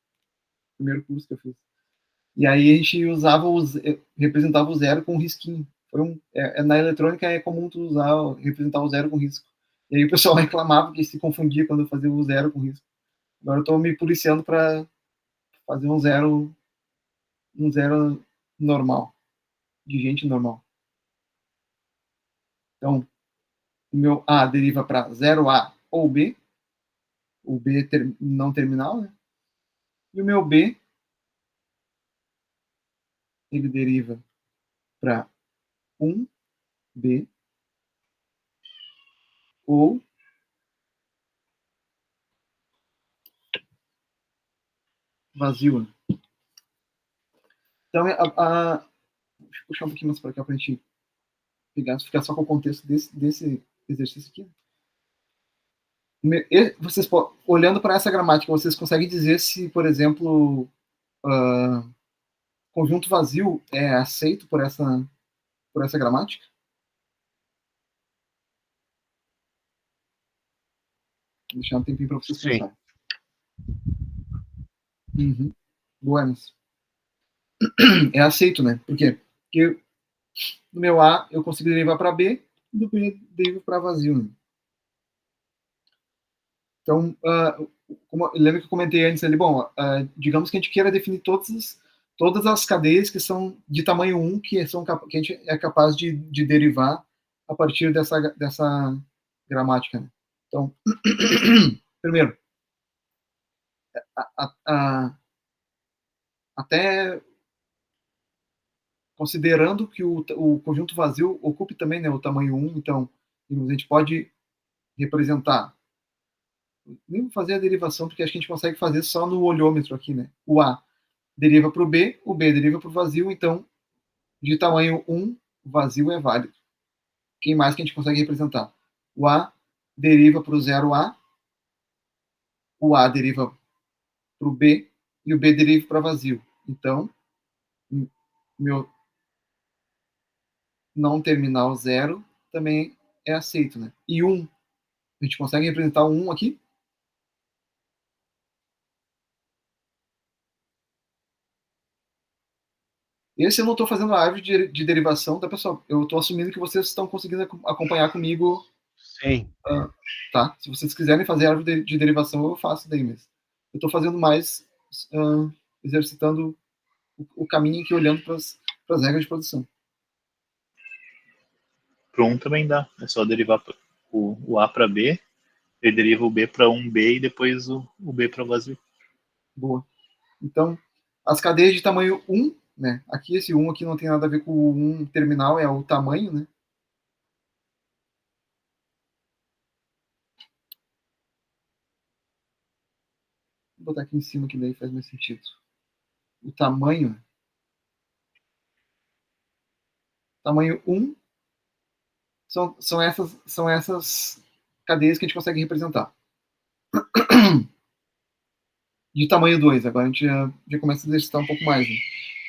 primeiro curso que eu fiz. E aí a gente representava o 0 com risquinho. Na eletrônica é comum tu representar o 0 com risco. E aí o pessoal reclamava que se confundia quando eu fazia o 0 com risco. Agora eu estou me policiando para fazer um zero normal, de gente normal. Então, o meu A deriva para 0A ou B, o B não terminal, né? E o meu B, ele deriva para 1B ou vazio. Né? Então, deixa eu puxar um pouquinho mais para cá para a gente ficar só com o contexto desse exercício aqui. Vocês, olhando para essa gramática, vocês conseguem dizer se, por exemplo, conjunto vazio é aceito por essa gramática? Vou deixar um tempinho para vocês pensarem. Uhum. Buenas. É aceito, né? Por quê? Porque no meu A eu consigo derivar para B, e do B derivo para vazio. Né? Então, lembra que eu comentei antes ali, bom, digamos que a gente queira definir todas as cadeias que são de tamanho 1, que a gente é capaz de derivar a partir dessa gramática. Né? Então, primeiro, até considerando que o conjunto vazio ocupe também, né, o tamanho 1, então a gente pode representar, nem vou fazer a derivação, porque acho que a gente consegue fazer só no olhômetro aqui, né? O A deriva para o B deriva para o vazio, então, de tamanho 1, vazio é válido. Quem mais que a gente consegue representar? O A deriva para o 0A, o A deriva para o B, e o B deriva para vazio. Então, meu não terminal 0 também é aceito, né? E 1, a gente consegue representar o 1 aqui? Esse eu não estou fazendo a árvore de derivação, tá, pessoal? Eu estou assumindo que vocês estão conseguindo acompanhar comigo. Sim. Tá? Se vocês quiserem fazer a árvore de derivação, eu faço daí mesmo. Eu estou fazendo mais exercitando o caminho aqui, olhando para as regras de produção. Para 1 também dá. É só derivar o A para B, ele deriva o B para 1B e depois o B para vazio. Boa. Então, as cadeias de tamanho 1, né? Aqui esse 1 aqui não tem nada a ver com o 1 terminal, é o tamanho, né? Vou botar aqui em cima que daí faz mais sentido. O tamanho 1 são essas cadeias que a gente consegue representar. De tamanho 2, agora a gente já começa a exercitar um pouco mais. Né?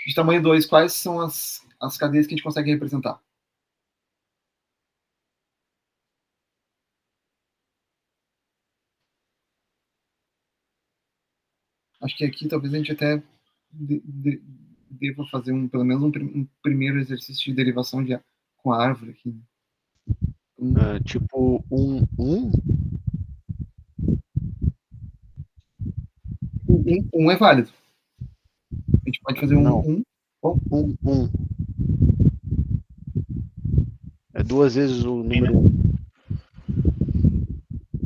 De tamanho 2, quais são as cadeias que a gente consegue representar? Acho que aqui talvez a gente até deva fazer pelo menos um primeiro exercício de derivação com a árvore aqui. Tipo 1, 1? O 1 é válido. A gente pode fazer Não. 1. 1, 1. É 2 vezes o número 1.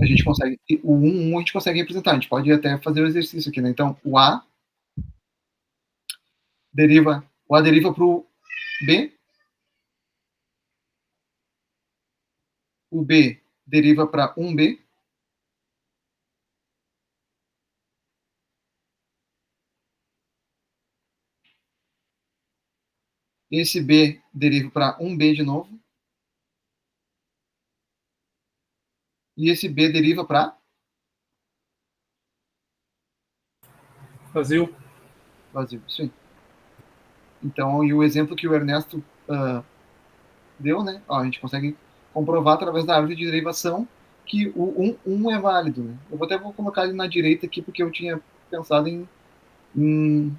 A gente consegue. O 1 a gente consegue representar. A gente pode até fazer o exercício aqui, né? Então, o A deriva para o B. O B deriva para 1B. Esse B deriva para 1B de novo. E esse B deriva para Vazio. vazio. Isso aí. Então, e o exemplo que o Ernesto deu, né? Ó, a gente consegue comprovar através da árvore de derivação que o 1 é válido. Né? Eu vou colocar ele na direita aqui, porque eu tinha pensado em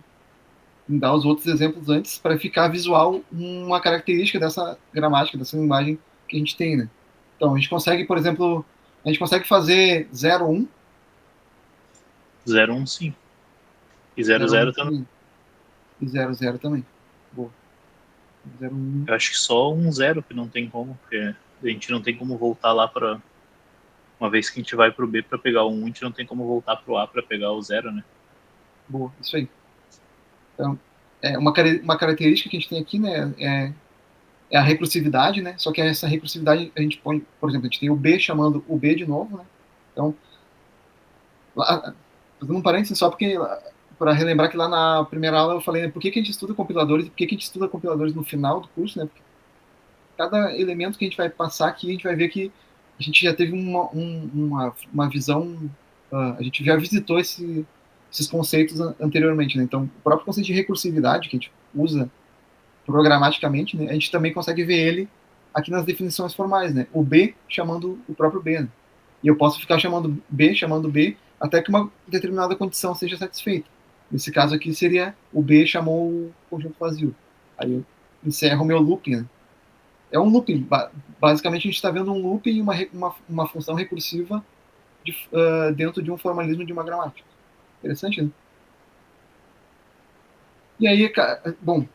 dar os outros exemplos antes, para ficar visual uma característica dessa gramática, dessa linguagem que a gente tem. Né? Então, a gente consegue, por exemplo, fazer 0, 1. 0, 1 sim. E 0, 0 também. E 0, 0 também. Boa. 0, 1. Eu acho que só 1, 0 que não tem como, porque a gente não tem como voltar lá para... Uma vez que a gente vai para o B para pegar o 1, a gente não tem como voltar para o A para pegar o 0, né? Boa, isso aí. Então, uma característica que a gente tem aqui, né, é a recursividade, né? Só que essa recursividade a gente põe, por exemplo, a gente tem o B chamando o B de novo, né? Então, fazendo um parênteses só porque para relembrar que lá na primeira aula eu falei, né, por que a gente estuda compiladores e por que a gente estuda compiladores no final do curso, né? Porque cada elemento que a gente vai passar aqui, a gente vai ver que a gente já teve uma visão, a gente já visitou esses conceitos anteriormente, né? Então, o próprio conceito de recursividade que a gente usa programaticamente, né, a gente também consegue ver ele aqui nas definições formais, né? O B chamando o próprio B, né? E eu posso ficar chamando B, até que uma determinada condição seja satisfeita. Nesse caso aqui seria o B chamou o conjunto vazio. Aí eu encerro o meu looping, né? É um looping. Basicamente a gente está vendo um looping e uma função recursiva dentro de um formalismo de uma gramática. Interessante, né? E aí, bom,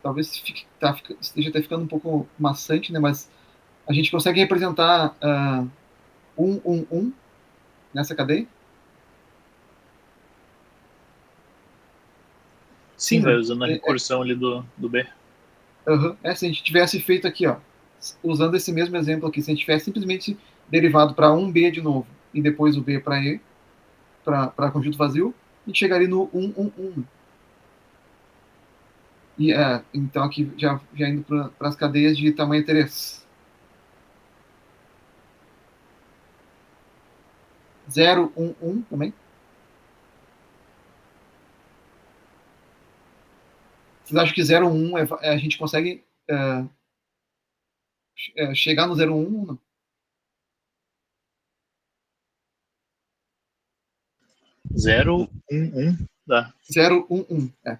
talvez esteja até ficando um pouco maçante, né? Mas a gente consegue representar 1 nessa cadeia? Sim, vai usando a recursão ali do B. Se a gente tivesse feito aqui, ó, usando esse mesmo exemplo aqui, se a gente tivesse simplesmente derivado para 1B de novo e depois o B para E, para conjunto vazio, a gente chegaria no 1. E, então aqui já indo para as cadeias de tamanho 3. 0, 1, 1 também. Vocês acham que 0, 1 a gente consegue chegar no 0, 1 ou não? 0, 1, 1, dá. 0, 1, 1, A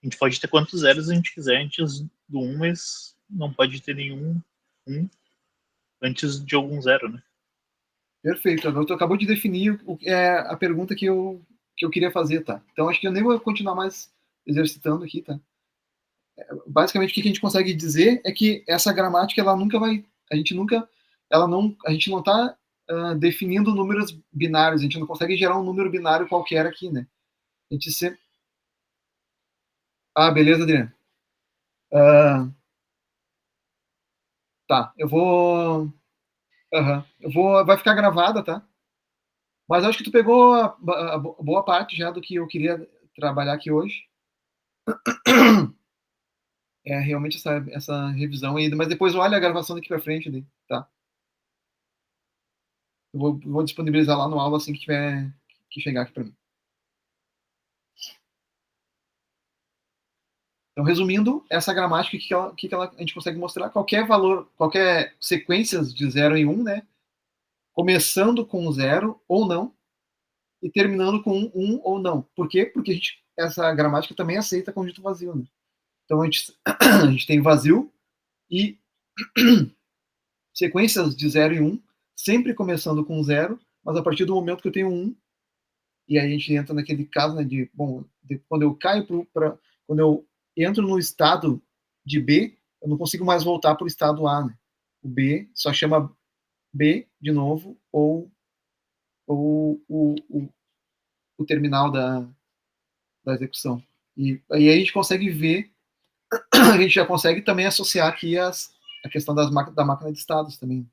gente pode ter quantos zeros a gente quiser antes do 1, mas não pode ter nenhum 1 antes de algum 0, né? Perfeito. Agora tu acabou de definir a pergunta que eu que eu queria fazer, tá? Então acho que eu nem vou continuar mais exercitando aqui, tá? Basicamente o que a gente consegue dizer é que essa gramática ela nunca vai, a gente não está definindo números binários, a gente não consegue gerar um número binário qualquer aqui, né? A gente sempre... Ah, beleza, Adriano. Ah, tá, eu vou, vai ficar gravada, tá? Mas acho que tu pegou a boa parte já do que eu queria trabalhar aqui hoje. É realmente essa revisão ainda, mas depois olha a gravação daqui para frente, tá? Eu vou disponibilizar lá no aula assim que tiver que chegar aqui para mim. Então, resumindo, essa gramática, a gente consegue mostrar? Qualquer valor, qualquer sequências de 0 em 1, né? Começando com 0 ou não, e terminando com 1 ou não. Por quê? Porque essa gramática também aceita conjunto vazio, né? Então, a gente tem vazio e sequências de 0 em 1, sempre começando com 0, mas a partir do momento que eu tenho 1, e aí a gente entra naquele caso, né, quando eu caio quando eu entro no estado de B, eu não consigo mais voltar para o estado A, né? O B só chama B de novo, ou o terminal da execução. E aí a gente consegue ver, a gente já consegue também associar aqui a questão da máquina de estados também.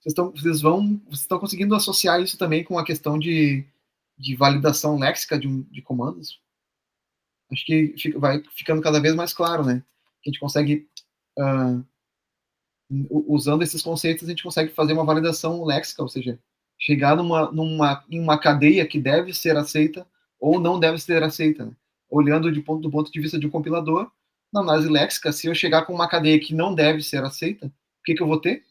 Vocês estão conseguindo associar isso também com a questão de validação léxica de comandos? Acho que vai ficando cada vez mais claro, né? Que a gente consegue, usando esses conceitos, a gente consegue fazer uma validação léxica, ou seja, chegar em uma cadeia que deve ser aceita ou não deve ser aceita, né? Olhando do ponto de vista de um compilador, na análise léxica, se eu chegar com uma cadeia que não deve ser aceita, o que eu vou ter?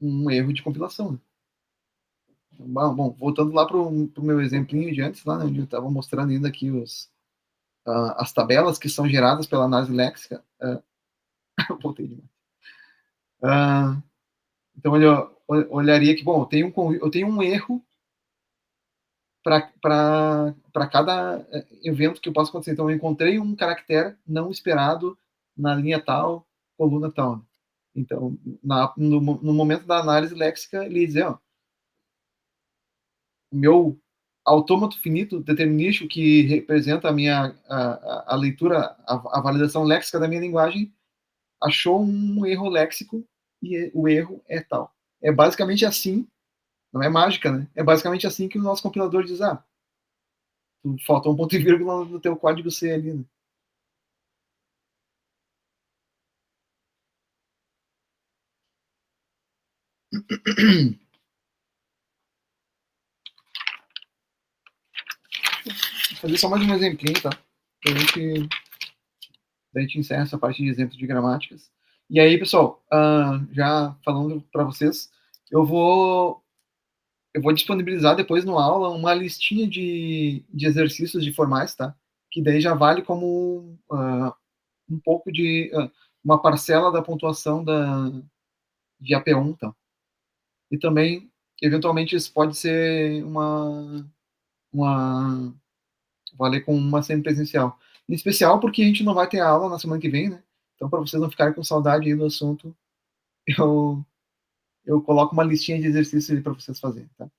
Um erro de compilação, né? Bom, voltando lá para o meu exemplinho de antes, lá, né, onde eu estava mostrando ainda aqui as tabelas que são geradas pela análise léxica. Voltei demais. Então, eu olharia que, bom, eu tenho um erro para cada evento que possa acontecer. Então, eu encontrei um caractere não esperado na linha tal, coluna tal. Então, no momento da análise léxica, ele diz, ó, o meu autômato finito determinístico que representa a leitura, a validação léxica da minha linguagem, achou um erro léxico e o erro é tal. É basicamente assim, não é mágica, né? É basicamente assim que o nosso compilador diz, faltou um ponto e vírgula no teu código C ali, né? Vou fazer só mais um exemplinho, tá? Daí a gente encerra essa parte de exemplos de gramáticas. E aí, pessoal, já falando para vocês, eu vou disponibilizar depois no aula uma listinha de exercícios de formais, tá? Que daí já vale como um pouco de uma parcela da pontuação de AP1, tá? E também, eventualmente, isso pode ser uma valer com uma semipresencial. Em especial porque a gente não vai ter aula na semana que vem, né? Então, para vocês não ficarem com saudade aí do assunto, eu, eu coloco uma listinha de exercícios aí para vocês fazerem, tá?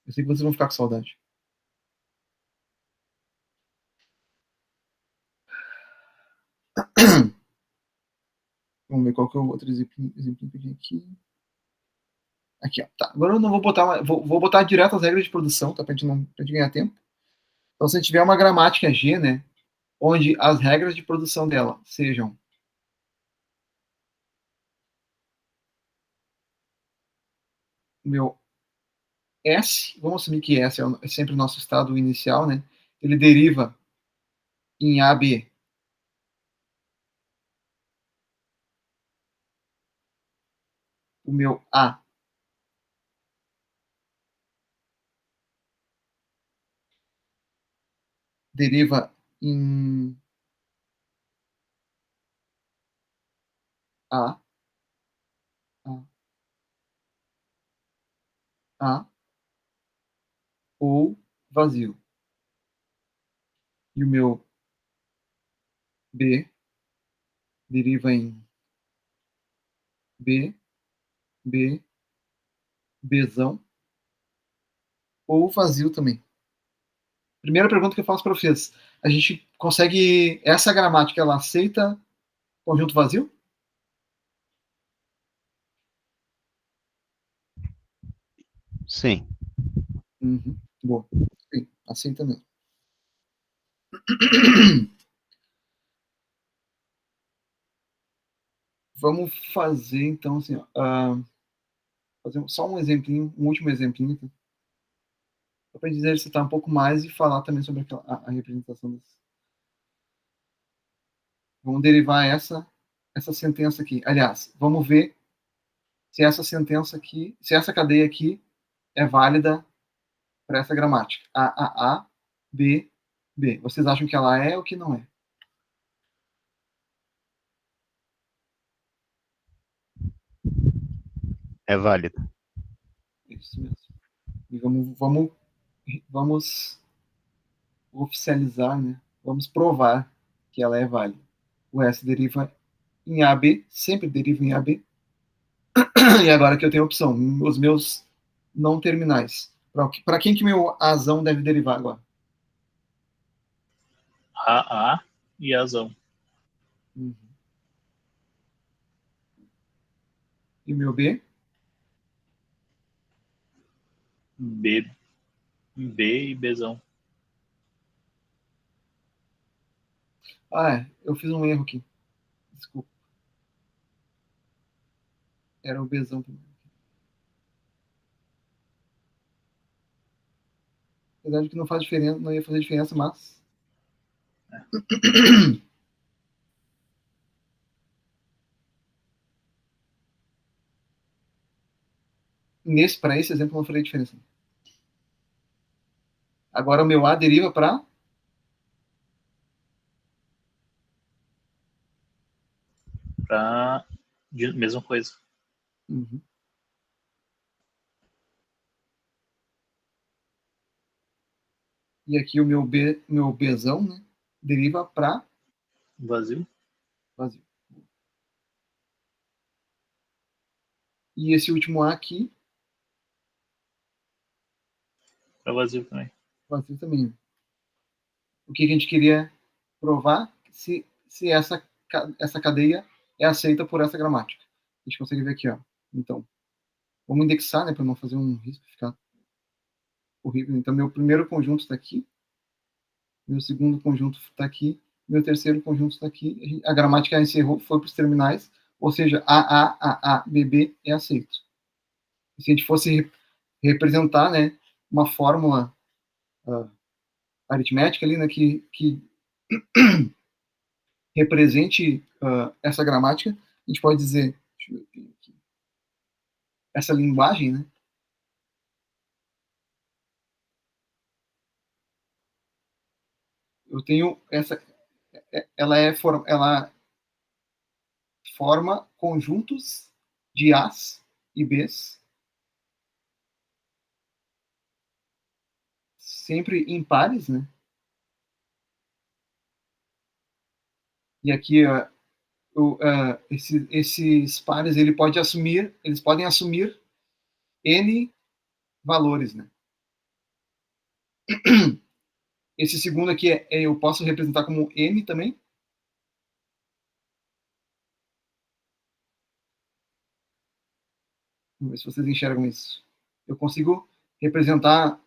Eu sei que vocês vão ficar com saudade. Vamos ver qual que é o outro exemplo que eu pedi aqui. Aqui, ó. Tá. Agora eu não vou botar, vou botar direto as regras de produção, tá? Pra gente ganhar tempo. Então, se a gente tiver uma gramática G, né? Onde as regras de produção dela sejam o meu S, vamos assumir que S é sempre o nosso estado inicial, né? Ele deriva em AB o meu A deriva em A, A, A, ou vazio. E o meu B deriva em B, B, Bzão, ou vazio também. Primeira pergunta que eu faço para vocês. A gente consegue... Essa gramática, ela aceita conjunto vazio? Sim. Uhum. Boa. Sim, aceita mesmo. Vamos fazer, então, assim, ó, fazer só um exemplinho, um último exemplinho, tá? Só para exercitar um pouco mais e falar também sobre a representação das... Vamos derivar essa sentença aqui. Aliás, vamos ver se essa sentença aqui, se essa cadeia aqui é válida para essa gramática. A, B, B. Vocês acham que ela é ou que não é? É válido. Isso mesmo. E vamos oficializar, né? Vamos provar que ela é válida. O S deriva em AB, sempre deriva em AB. E agora que eu tenho a opção, os meus não terminais. Para quem que meu azão deve derivar agora? A e Azão. Uhum. E o meu B? B e Bzão. Eu fiz um erro aqui. Desculpa. Era o Bzão primeiro. Apesar de que não faz diferença, não ia fazer diferença, mas... Para esse exemplo, não faria diferença. Agora o meu A deriva para... Pra mesma coisa. Uhum. E aqui o meu Bzão, né, deriva para Vazio. vazio. E esse último A aqui, Pra vazio também. vazio também. O que a gente queria provar? Se essa cadeia é aceita por essa gramática. A gente consegue ver aqui, ó. Então, vamos indexar, né, para não fazer um risco de ficar horrível. Então, meu primeiro conjunto está aqui, meu segundo conjunto está aqui, meu terceiro conjunto está aqui. A gramática encerrou, foi para os terminais, ou seja, A, B, B é aceito. Se a gente fosse representar, né, uma fórmula aritmética ali, né, que represente essa gramática, a gente pode dizer, deixa eu ver aqui, essa linguagem, né, eu tenho ela forma conjuntos de A's e B's, sempre em pares, né? E aqui esses pares eles podem assumir n valores, né? Esse segundo aqui eu posso representar como n também. Vamos ver se vocês enxergam isso. Eu consigo representar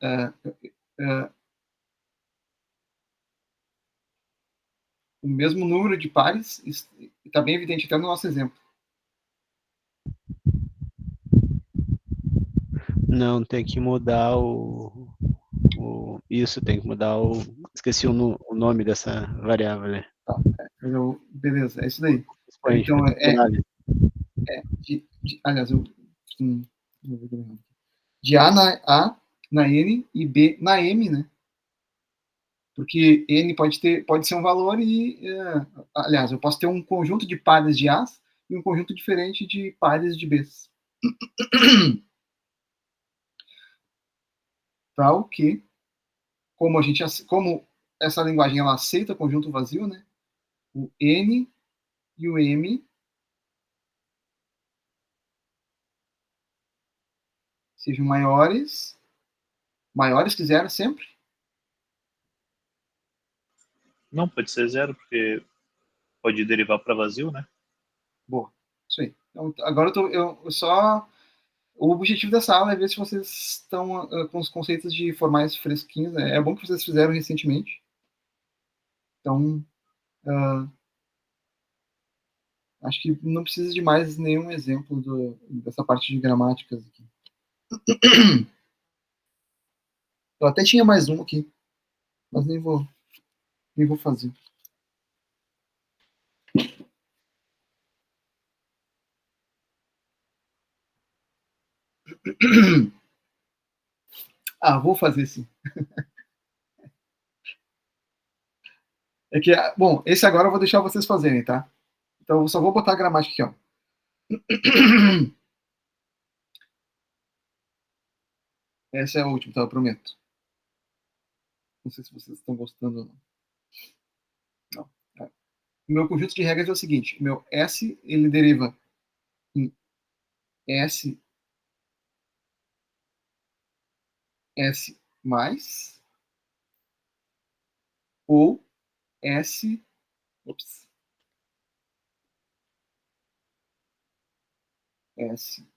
o mesmo número de pares, está bem evidente até no nosso exemplo. Não, tem que mudar isso, tem que mudar esqueci o nome dessa variável, né? Tá, beleza, é isso daí. Expoente, Então, aliás, de A na N e B na M, né? Porque N pode ser um valor aliás, eu posso ter um conjunto de pares de A's e um conjunto diferente de pares de Bs. Tal que, como essa linguagem ela aceita conjunto vazio, né? O N e o M sejam maiores que zero sempre. Não, pode ser 0, porque pode derivar para vazio, né? Boa, isso aí. Então, agora eu só... O objetivo dessa aula é ver se vocês estão com os conceitos de formais fresquinhos, né? É bom que vocês fizeram recentemente. Então, acho que não precisa de mais nenhum exemplo dessa parte de gramáticas aqui. Eu até tinha mais um aqui, mas nem vou fazer. Ah, vou fazer sim. É que, bom, esse agora eu vou deixar vocês fazerem, tá? Então eu só vou botar a gramática aqui, ó. Essa é a última, tá? Eu prometo. Não sei se vocês estão gostando ou não. Não. Tá. O meu conjunto de regras é o seguinte: o meu S, ele deriva em S mais ou S, ops, S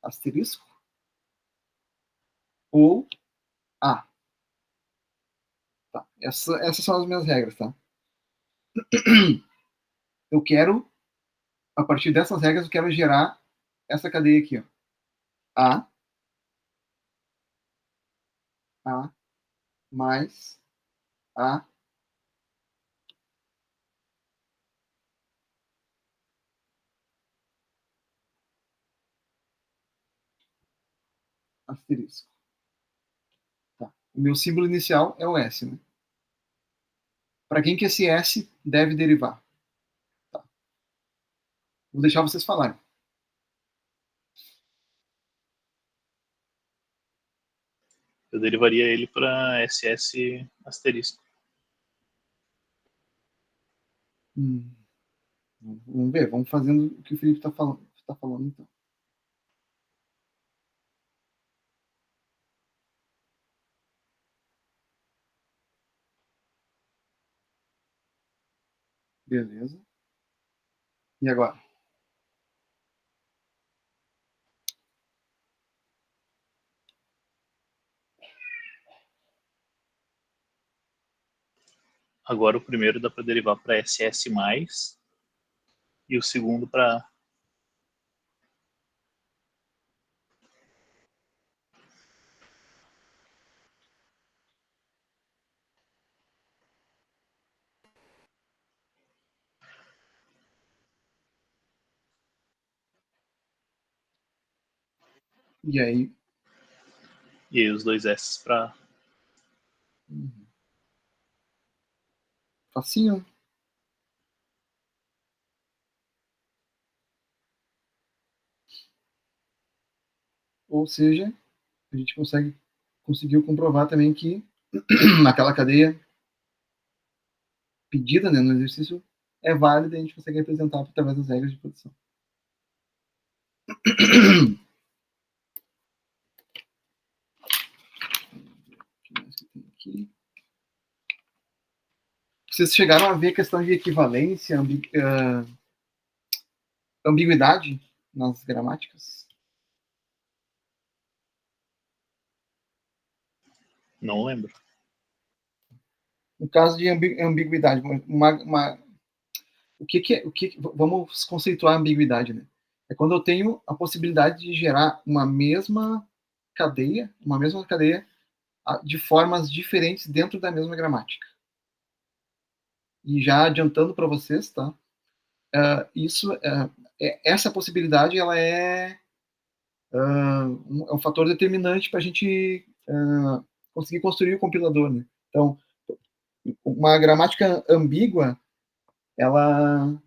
asterisco ou A. Tá. Essas são as minhas regras, tá? Eu quero, a partir dessas regras, eu quero gerar essa cadeia aqui, ó. A mais A asterisco. Tá. O meu símbolo inicial é o S, né? Para quem que esse S deve derivar? Tá. Vou deixar vocês falarem. Eu derivaria ele para SS asterisco. Vamos ver, vamos fazendo o que o Felipe está falando então. Beleza. E agora? Agora o primeiro dá para derivar para SS mais e o segundo para E aí? e aí os dois S para Facinho. Ou seja, a gente conseguiu comprovar também que naquela cadeia pedida, né, no exercício é válida e a gente consegue representar através das regras de produção. O que mais que tem aqui? Vocês chegaram a ver a questão de equivalência, ambiguidade nas gramáticas? não lembro. No caso de ambiguidade, vamos conceituar a ambiguidade, né? É quando eu tenho a possibilidade de gerar uma mesma cadeia de formas diferentes dentro da mesma gramática. E já adiantando para vocês, tá? Essa possibilidade ela é um fator determinante para a gente conseguir construir o compilador, né? Então, uma gramática ambígua, ela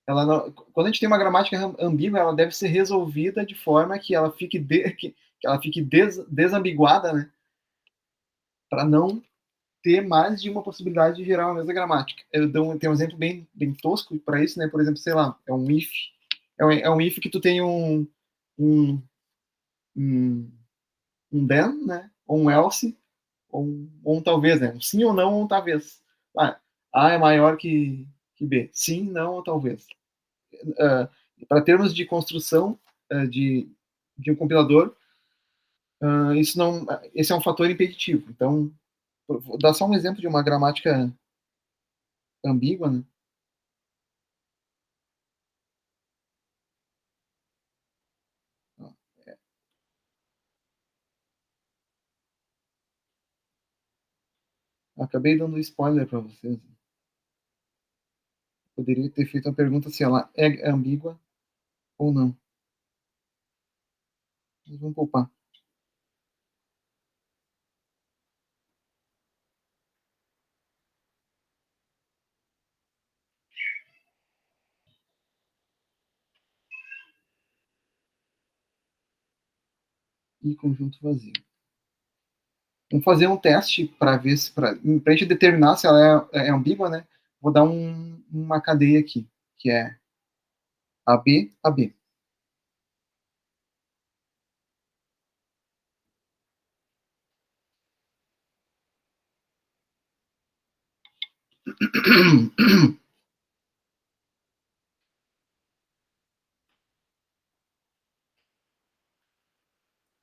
ela não, quando a gente tem uma gramática ambígua, ela deve ser resolvida de forma que ela fique, que ela fique desambiguada, né? Para não ter mais de uma possibilidade de gerar uma mesma gramática. Eu tenho um exemplo bem tosco para isso, né? Por exemplo, sei lá, é um if. É um if que tu tem um, um, um then, né? Ou um else, ou um talvez, né? Um sim ou não, ou um talvez. A é maior que B. Sim, não ou talvez. Para termos de construção de um compilador, isso não, esse é um fator impeditivo. Então, vou dar só um exemplo de uma gramática ambígua, né? Acabei dando spoiler para vocês. Poderia ter feito a pergunta se ela é ambígua ou não. Mas vamos poupar. E conjunto vazio. Vamos fazer um teste para ver se, para a gente determinar se ela é ambígua, né? Vou dar uma cadeia aqui, que é AB, AB.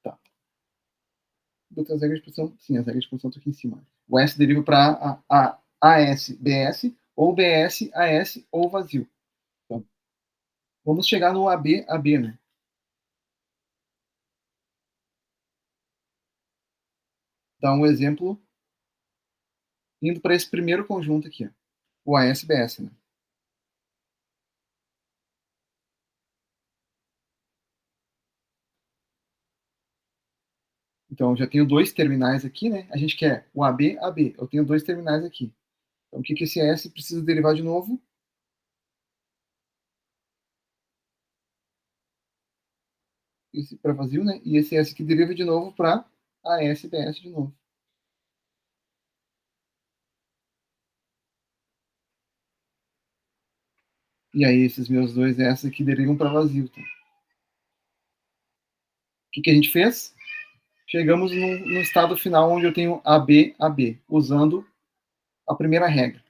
Tá. Botar as regras de posição. Sim, as regras de posição estão aqui em cima. O S deriva para AS, BS, ou BS, AS, ou vazio. Então, vamos chegar no AB, AB, né? Dar um exemplo indo para esse primeiro conjunto aqui, ó, o AS-BS, né? Então, eu já tenho dois terminais aqui, né? A gente quer o AB, AB. Eu tenho dois terminais aqui. Então, o que esse S precisa derivar de novo? Esse para vazio, né? E esse S aqui deriva de novo para AS-BS de novo. E aí, esses meus dois S aqui derivam para vazio. Tá? O que a gente fez? Chegamos no estado final onde eu tenho AB, AB, usando a primeira regra.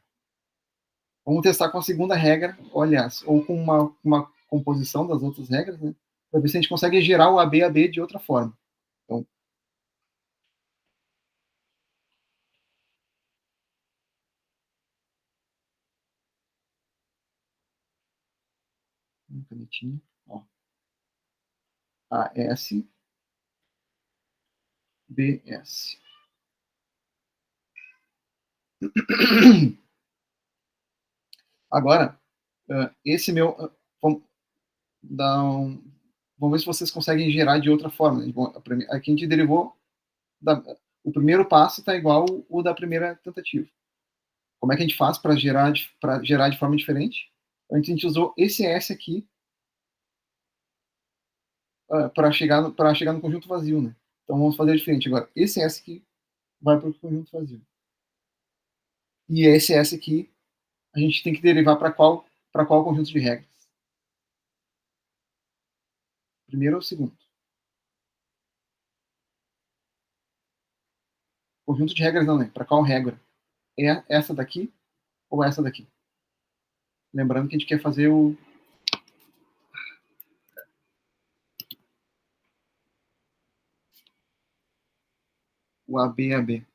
Vamos testar com a segunda regra, aliás, ou com uma composição das outras regras, né? Para ver se a gente consegue gerar o AB, AB de outra forma. Então, uma canetinha, ó. AS, BS. Agora, esse meu. Vamos ver se vocês conseguem gerar de outra forma. Né? Aqui a gente derivou. O primeiro passo está igual o da primeira tentativa. Como é que a gente faz para gerar de forma diferente? Antes a gente usou esse S aqui para chegar no conjunto vazio, né? Então vamos fazer diferente agora. Esse S aqui vai para o conjunto vazio. E esse S aqui a gente tem que derivar para qual conjunto de regras? Primeiro ou segundo? Conjunto de regras não, né? Para qual regra? É essa daqui ou essa daqui? Lembrando que a gente quer fazer o AB-AB.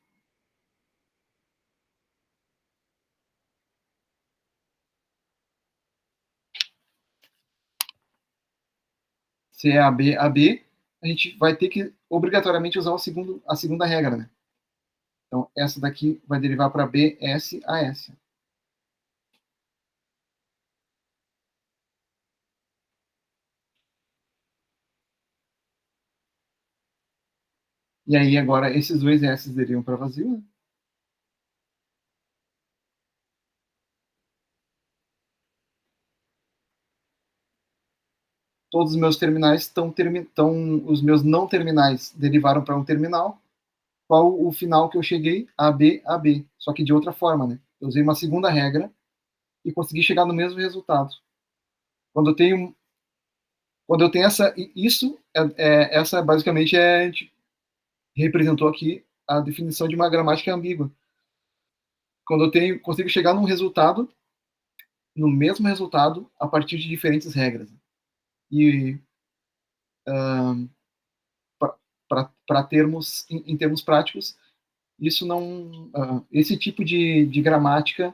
Se é AB-AB, a gente vai ter que obrigatoriamente usar a segunda regra, né? Então, essa daqui vai derivar para BS-AS. E aí, agora, esses dois S derivam para vazio, né? todos os meus terminais os meus não terminais derivaram para um terminal. Qual o final que eu cheguei? AB, AB. Só que de outra forma, né? Eu usei uma segunda regra e consegui chegar no mesmo resultado. Quando eu tenho essa basicamente a gente representou aqui a definição de uma gramática ambígua. Quando eu consigo chegar no mesmo resultado, a partir de diferentes regras. E para termos, em termos práticos, isso não, esse tipo de gramática,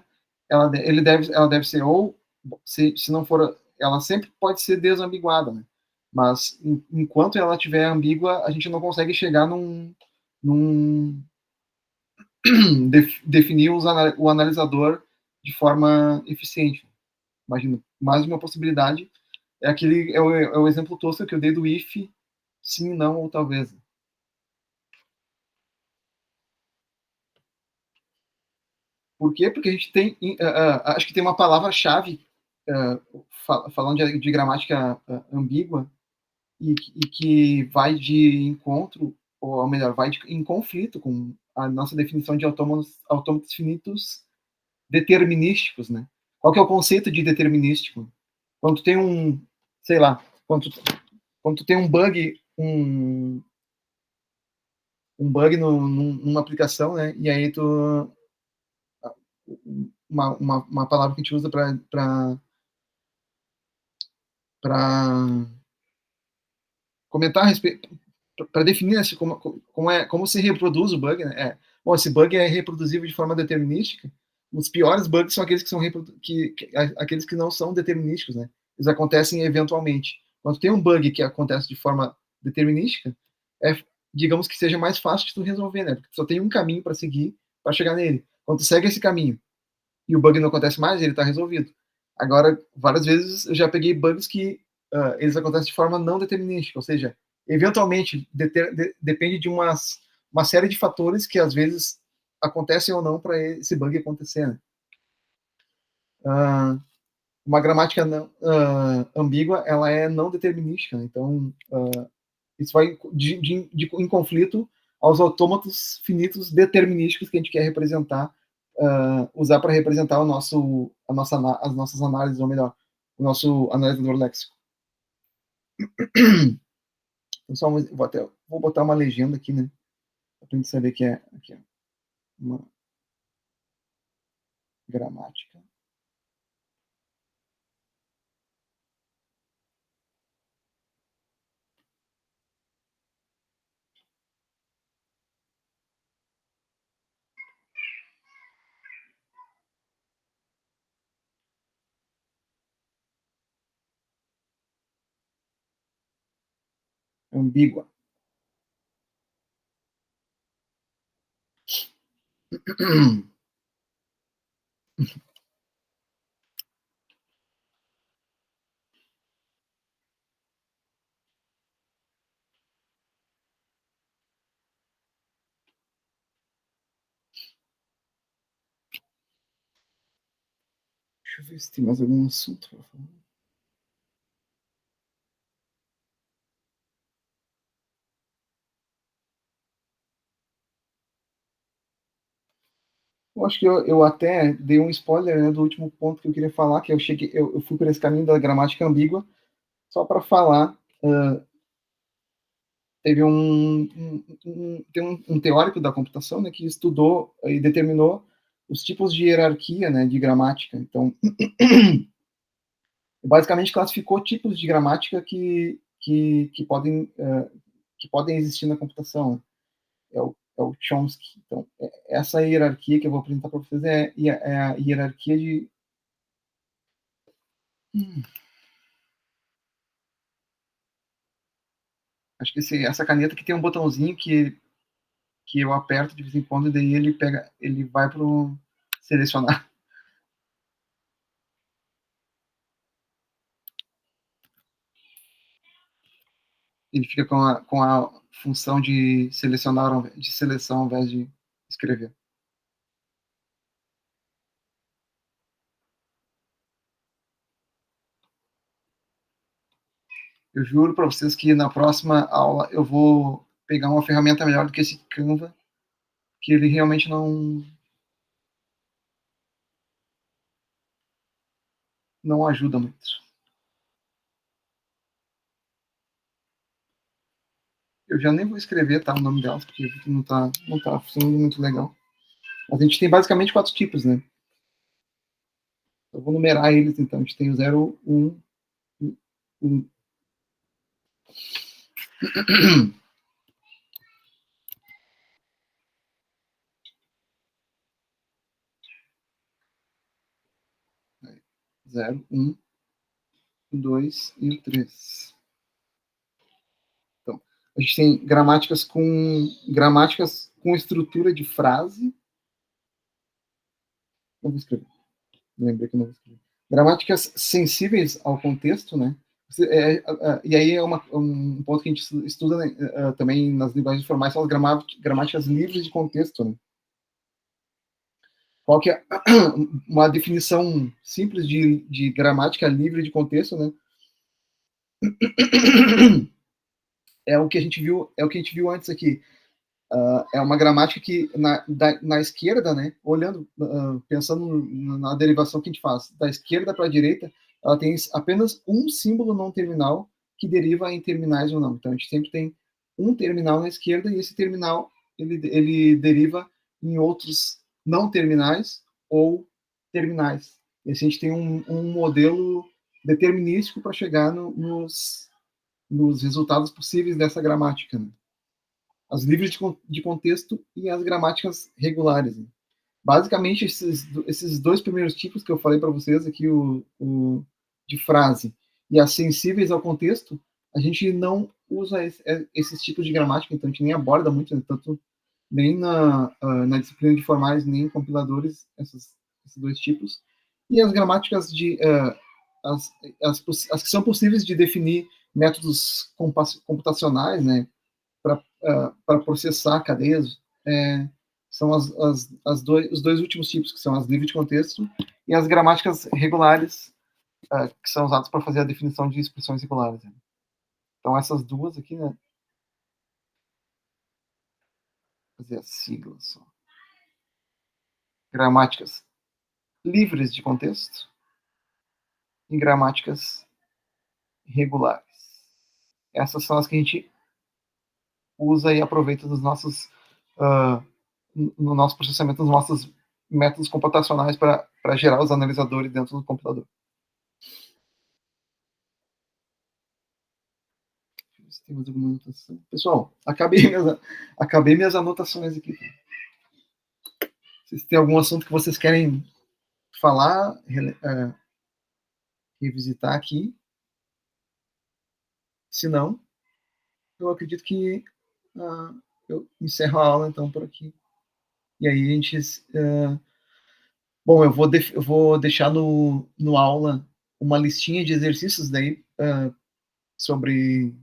ela deve ser, ou se não for, ela sempre pode ser desambiguada, né? Mas enquanto ela estiver ambígua, a gente não consegue chegar num definir o analisador de forma eficiente. Imagina, mais uma possibilidade é o exemplo tosco que eu dei do if, sim, não ou talvez. Por quê? Porque a gente tem, acho que tem uma palavra-chave falando de gramática ambígua e que vai de encontro, ou melhor, em conflito com a nossa definição de autômatos finitos determinísticos, né? Qual que é o conceito de determinístico? Quando tu tem sei lá, quando tu tem um bug, um bug numa aplicação, né? E aí uma palavra que a gente usa para comentar a respeito, para definir assim, como se reproduz o bug, né? Bom, esse bug é reproduzível de forma determinística. Os piores bugs são aqueles que são aqueles que não são determinísticos, né? Eles acontecem eventualmente. Quando tem um bug que acontece de forma determinística, digamos que seja mais fácil de tu resolver, né? Porque só tem um caminho para seguir para chegar nele. Quando tu segue esse caminho e o bug não acontece mais, ele está resolvido. Agora, várias vezes eu já peguei bugs que eles acontecem de forma não determinística, ou seja, eventualmente depende de uma série de fatores que às vezes acontecem ou não para esse bug acontecer. Né? Uma gramática ambígua, ela é não determinística, né? Então isso vai em conflito aos autômatos finitos determinísticos que a gente quer representar, usar para representar as nossas análises, ou melhor, o nosso analisador léxico. Então, vou botar uma legenda aqui, né? Para a gente saber que é uma gramática. Ambígua. Deixa eu ver se tem mais algum assunto para falar. Eu acho que eu até dei um spoiler, né, do último ponto que eu queria falar, que eu fui por esse caminho da gramática ambígua, só para falar. Teve um teórico da computação, né, que estudou e determinou os tipos de hierarquia, né, de gramática. Então, basicamente classificou tipos de gramática que podem existir na computação. Né? É o Chomsky. Então, essa hierarquia que eu vou apresentar para vocês é a hierarquia de... Acho que essa caneta que tem um botãozinho que eu aperto de vez em quando, e daí ele vai para selecionar. Ele fica com a função de de seleção ao invés de escrever. Eu juro para vocês que na próxima aula eu vou pegar uma ferramenta melhor do que esse Canva, que ele realmente não ajuda muito. Eu já nem vou escrever, tá, o nome delas, porque não tá funcionando muito legal. A gente tem basicamente 4 tipos, né? Eu vou numerar eles, então. A gente tem o 0, 1, 1. Zero, 1, 2 e o 3. Então, a gente tem gramáticas com estrutura de frase. Não vou escrever. Lembrei que eu não vou escrever. Gramáticas sensíveis ao contexto, né? E aí é um ponto que a gente estuda, né, também nas linguagens formais, são as gramáticas livres de contexto, né? Qual que é uma definição simples de gramática livre de contexto, né? É o que a gente viu antes aqui. É uma gramática que na esquerda, né, olhando, pensando na derivação que a gente faz, da esquerda para a direita, ela tem apenas um símbolo não terminal que deriva em terminais ou não. Então a gente sempre tem um terminal na esquerda e esse terminal ele deriva em outros não terminais ou terminais. E assim a gente tem um modelo determinístico para chegar nos resultados possíveis dessa gramática, né? As livres de contexto e as gramáticas regulares, né? Basicamente, esses 2 primeiros tipos que eu falei para vocês aqui, o de frase e as sensíveis ao contexto, a gente não usa esses tipos de gramática, então a gente nem aborda muito, né? Tanto nem na disciplina de formais, nem em compiladores, esses 2 tipos. E as gramáticas as que são possíveis de definir métodos computacionais, né, para processar cadeias, são os 2 últimos tipos, que são as livres de contexto e as gramáticas regulares, que são usadas para fazer a definição de expressões regulares, né? Então, essas 2 aqui, né? Vou fazer a sigla só. Gramáticas livres de contexto e gramáticas regulares. Essas são as que a gente usa e aproveita nos nossos no nosso processamento, nos nossos métodos computacionais para gerar os analisadores dentro do computador. Se tem mais alguma anotação. Pessoal, acabei minhas anotações aqui. Vocês têm algum assunto que vocês querem falar, revisitar aqui? Se não, eu acredito que eu encerro a aula, então, por aqui. E aí a gente... bom, eu vou deixar no aula uma listinha de exercícios daí sobre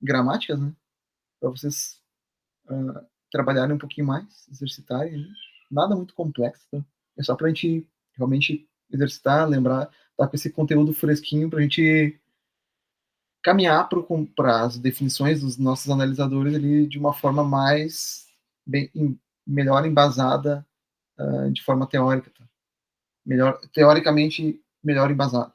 gramáticas, né? Para vocês trabalharem um pouquinho mais, exercitarem, né? Nada muito complexo, tá? É só para a gente realmente exercitar, lembrar, tá com esse conteúdo fresquinho para a gente caminhar para as definições dos nossos analisadores ali de uma forma melhor embasada, de forma teórica, tá? Teoricamente melhor embasada.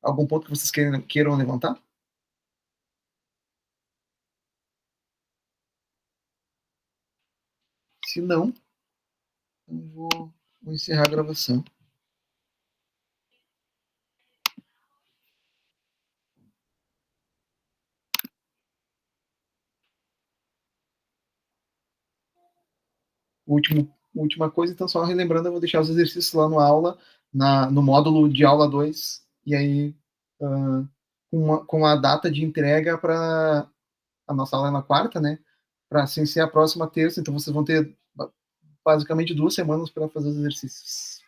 Algum ponto que vocês queiram levantar? Se não, eu vou encerrar a gravação. Última coisa, então, só relembrando, eu vou deixar os exercícios lá no módulo de aula 2, e aí com a data de entrega para a nossa aula na quarta, né? Para sem ser a próxima terça, então vocês vão ter basicamente 2 semanas para fazer os exercícios.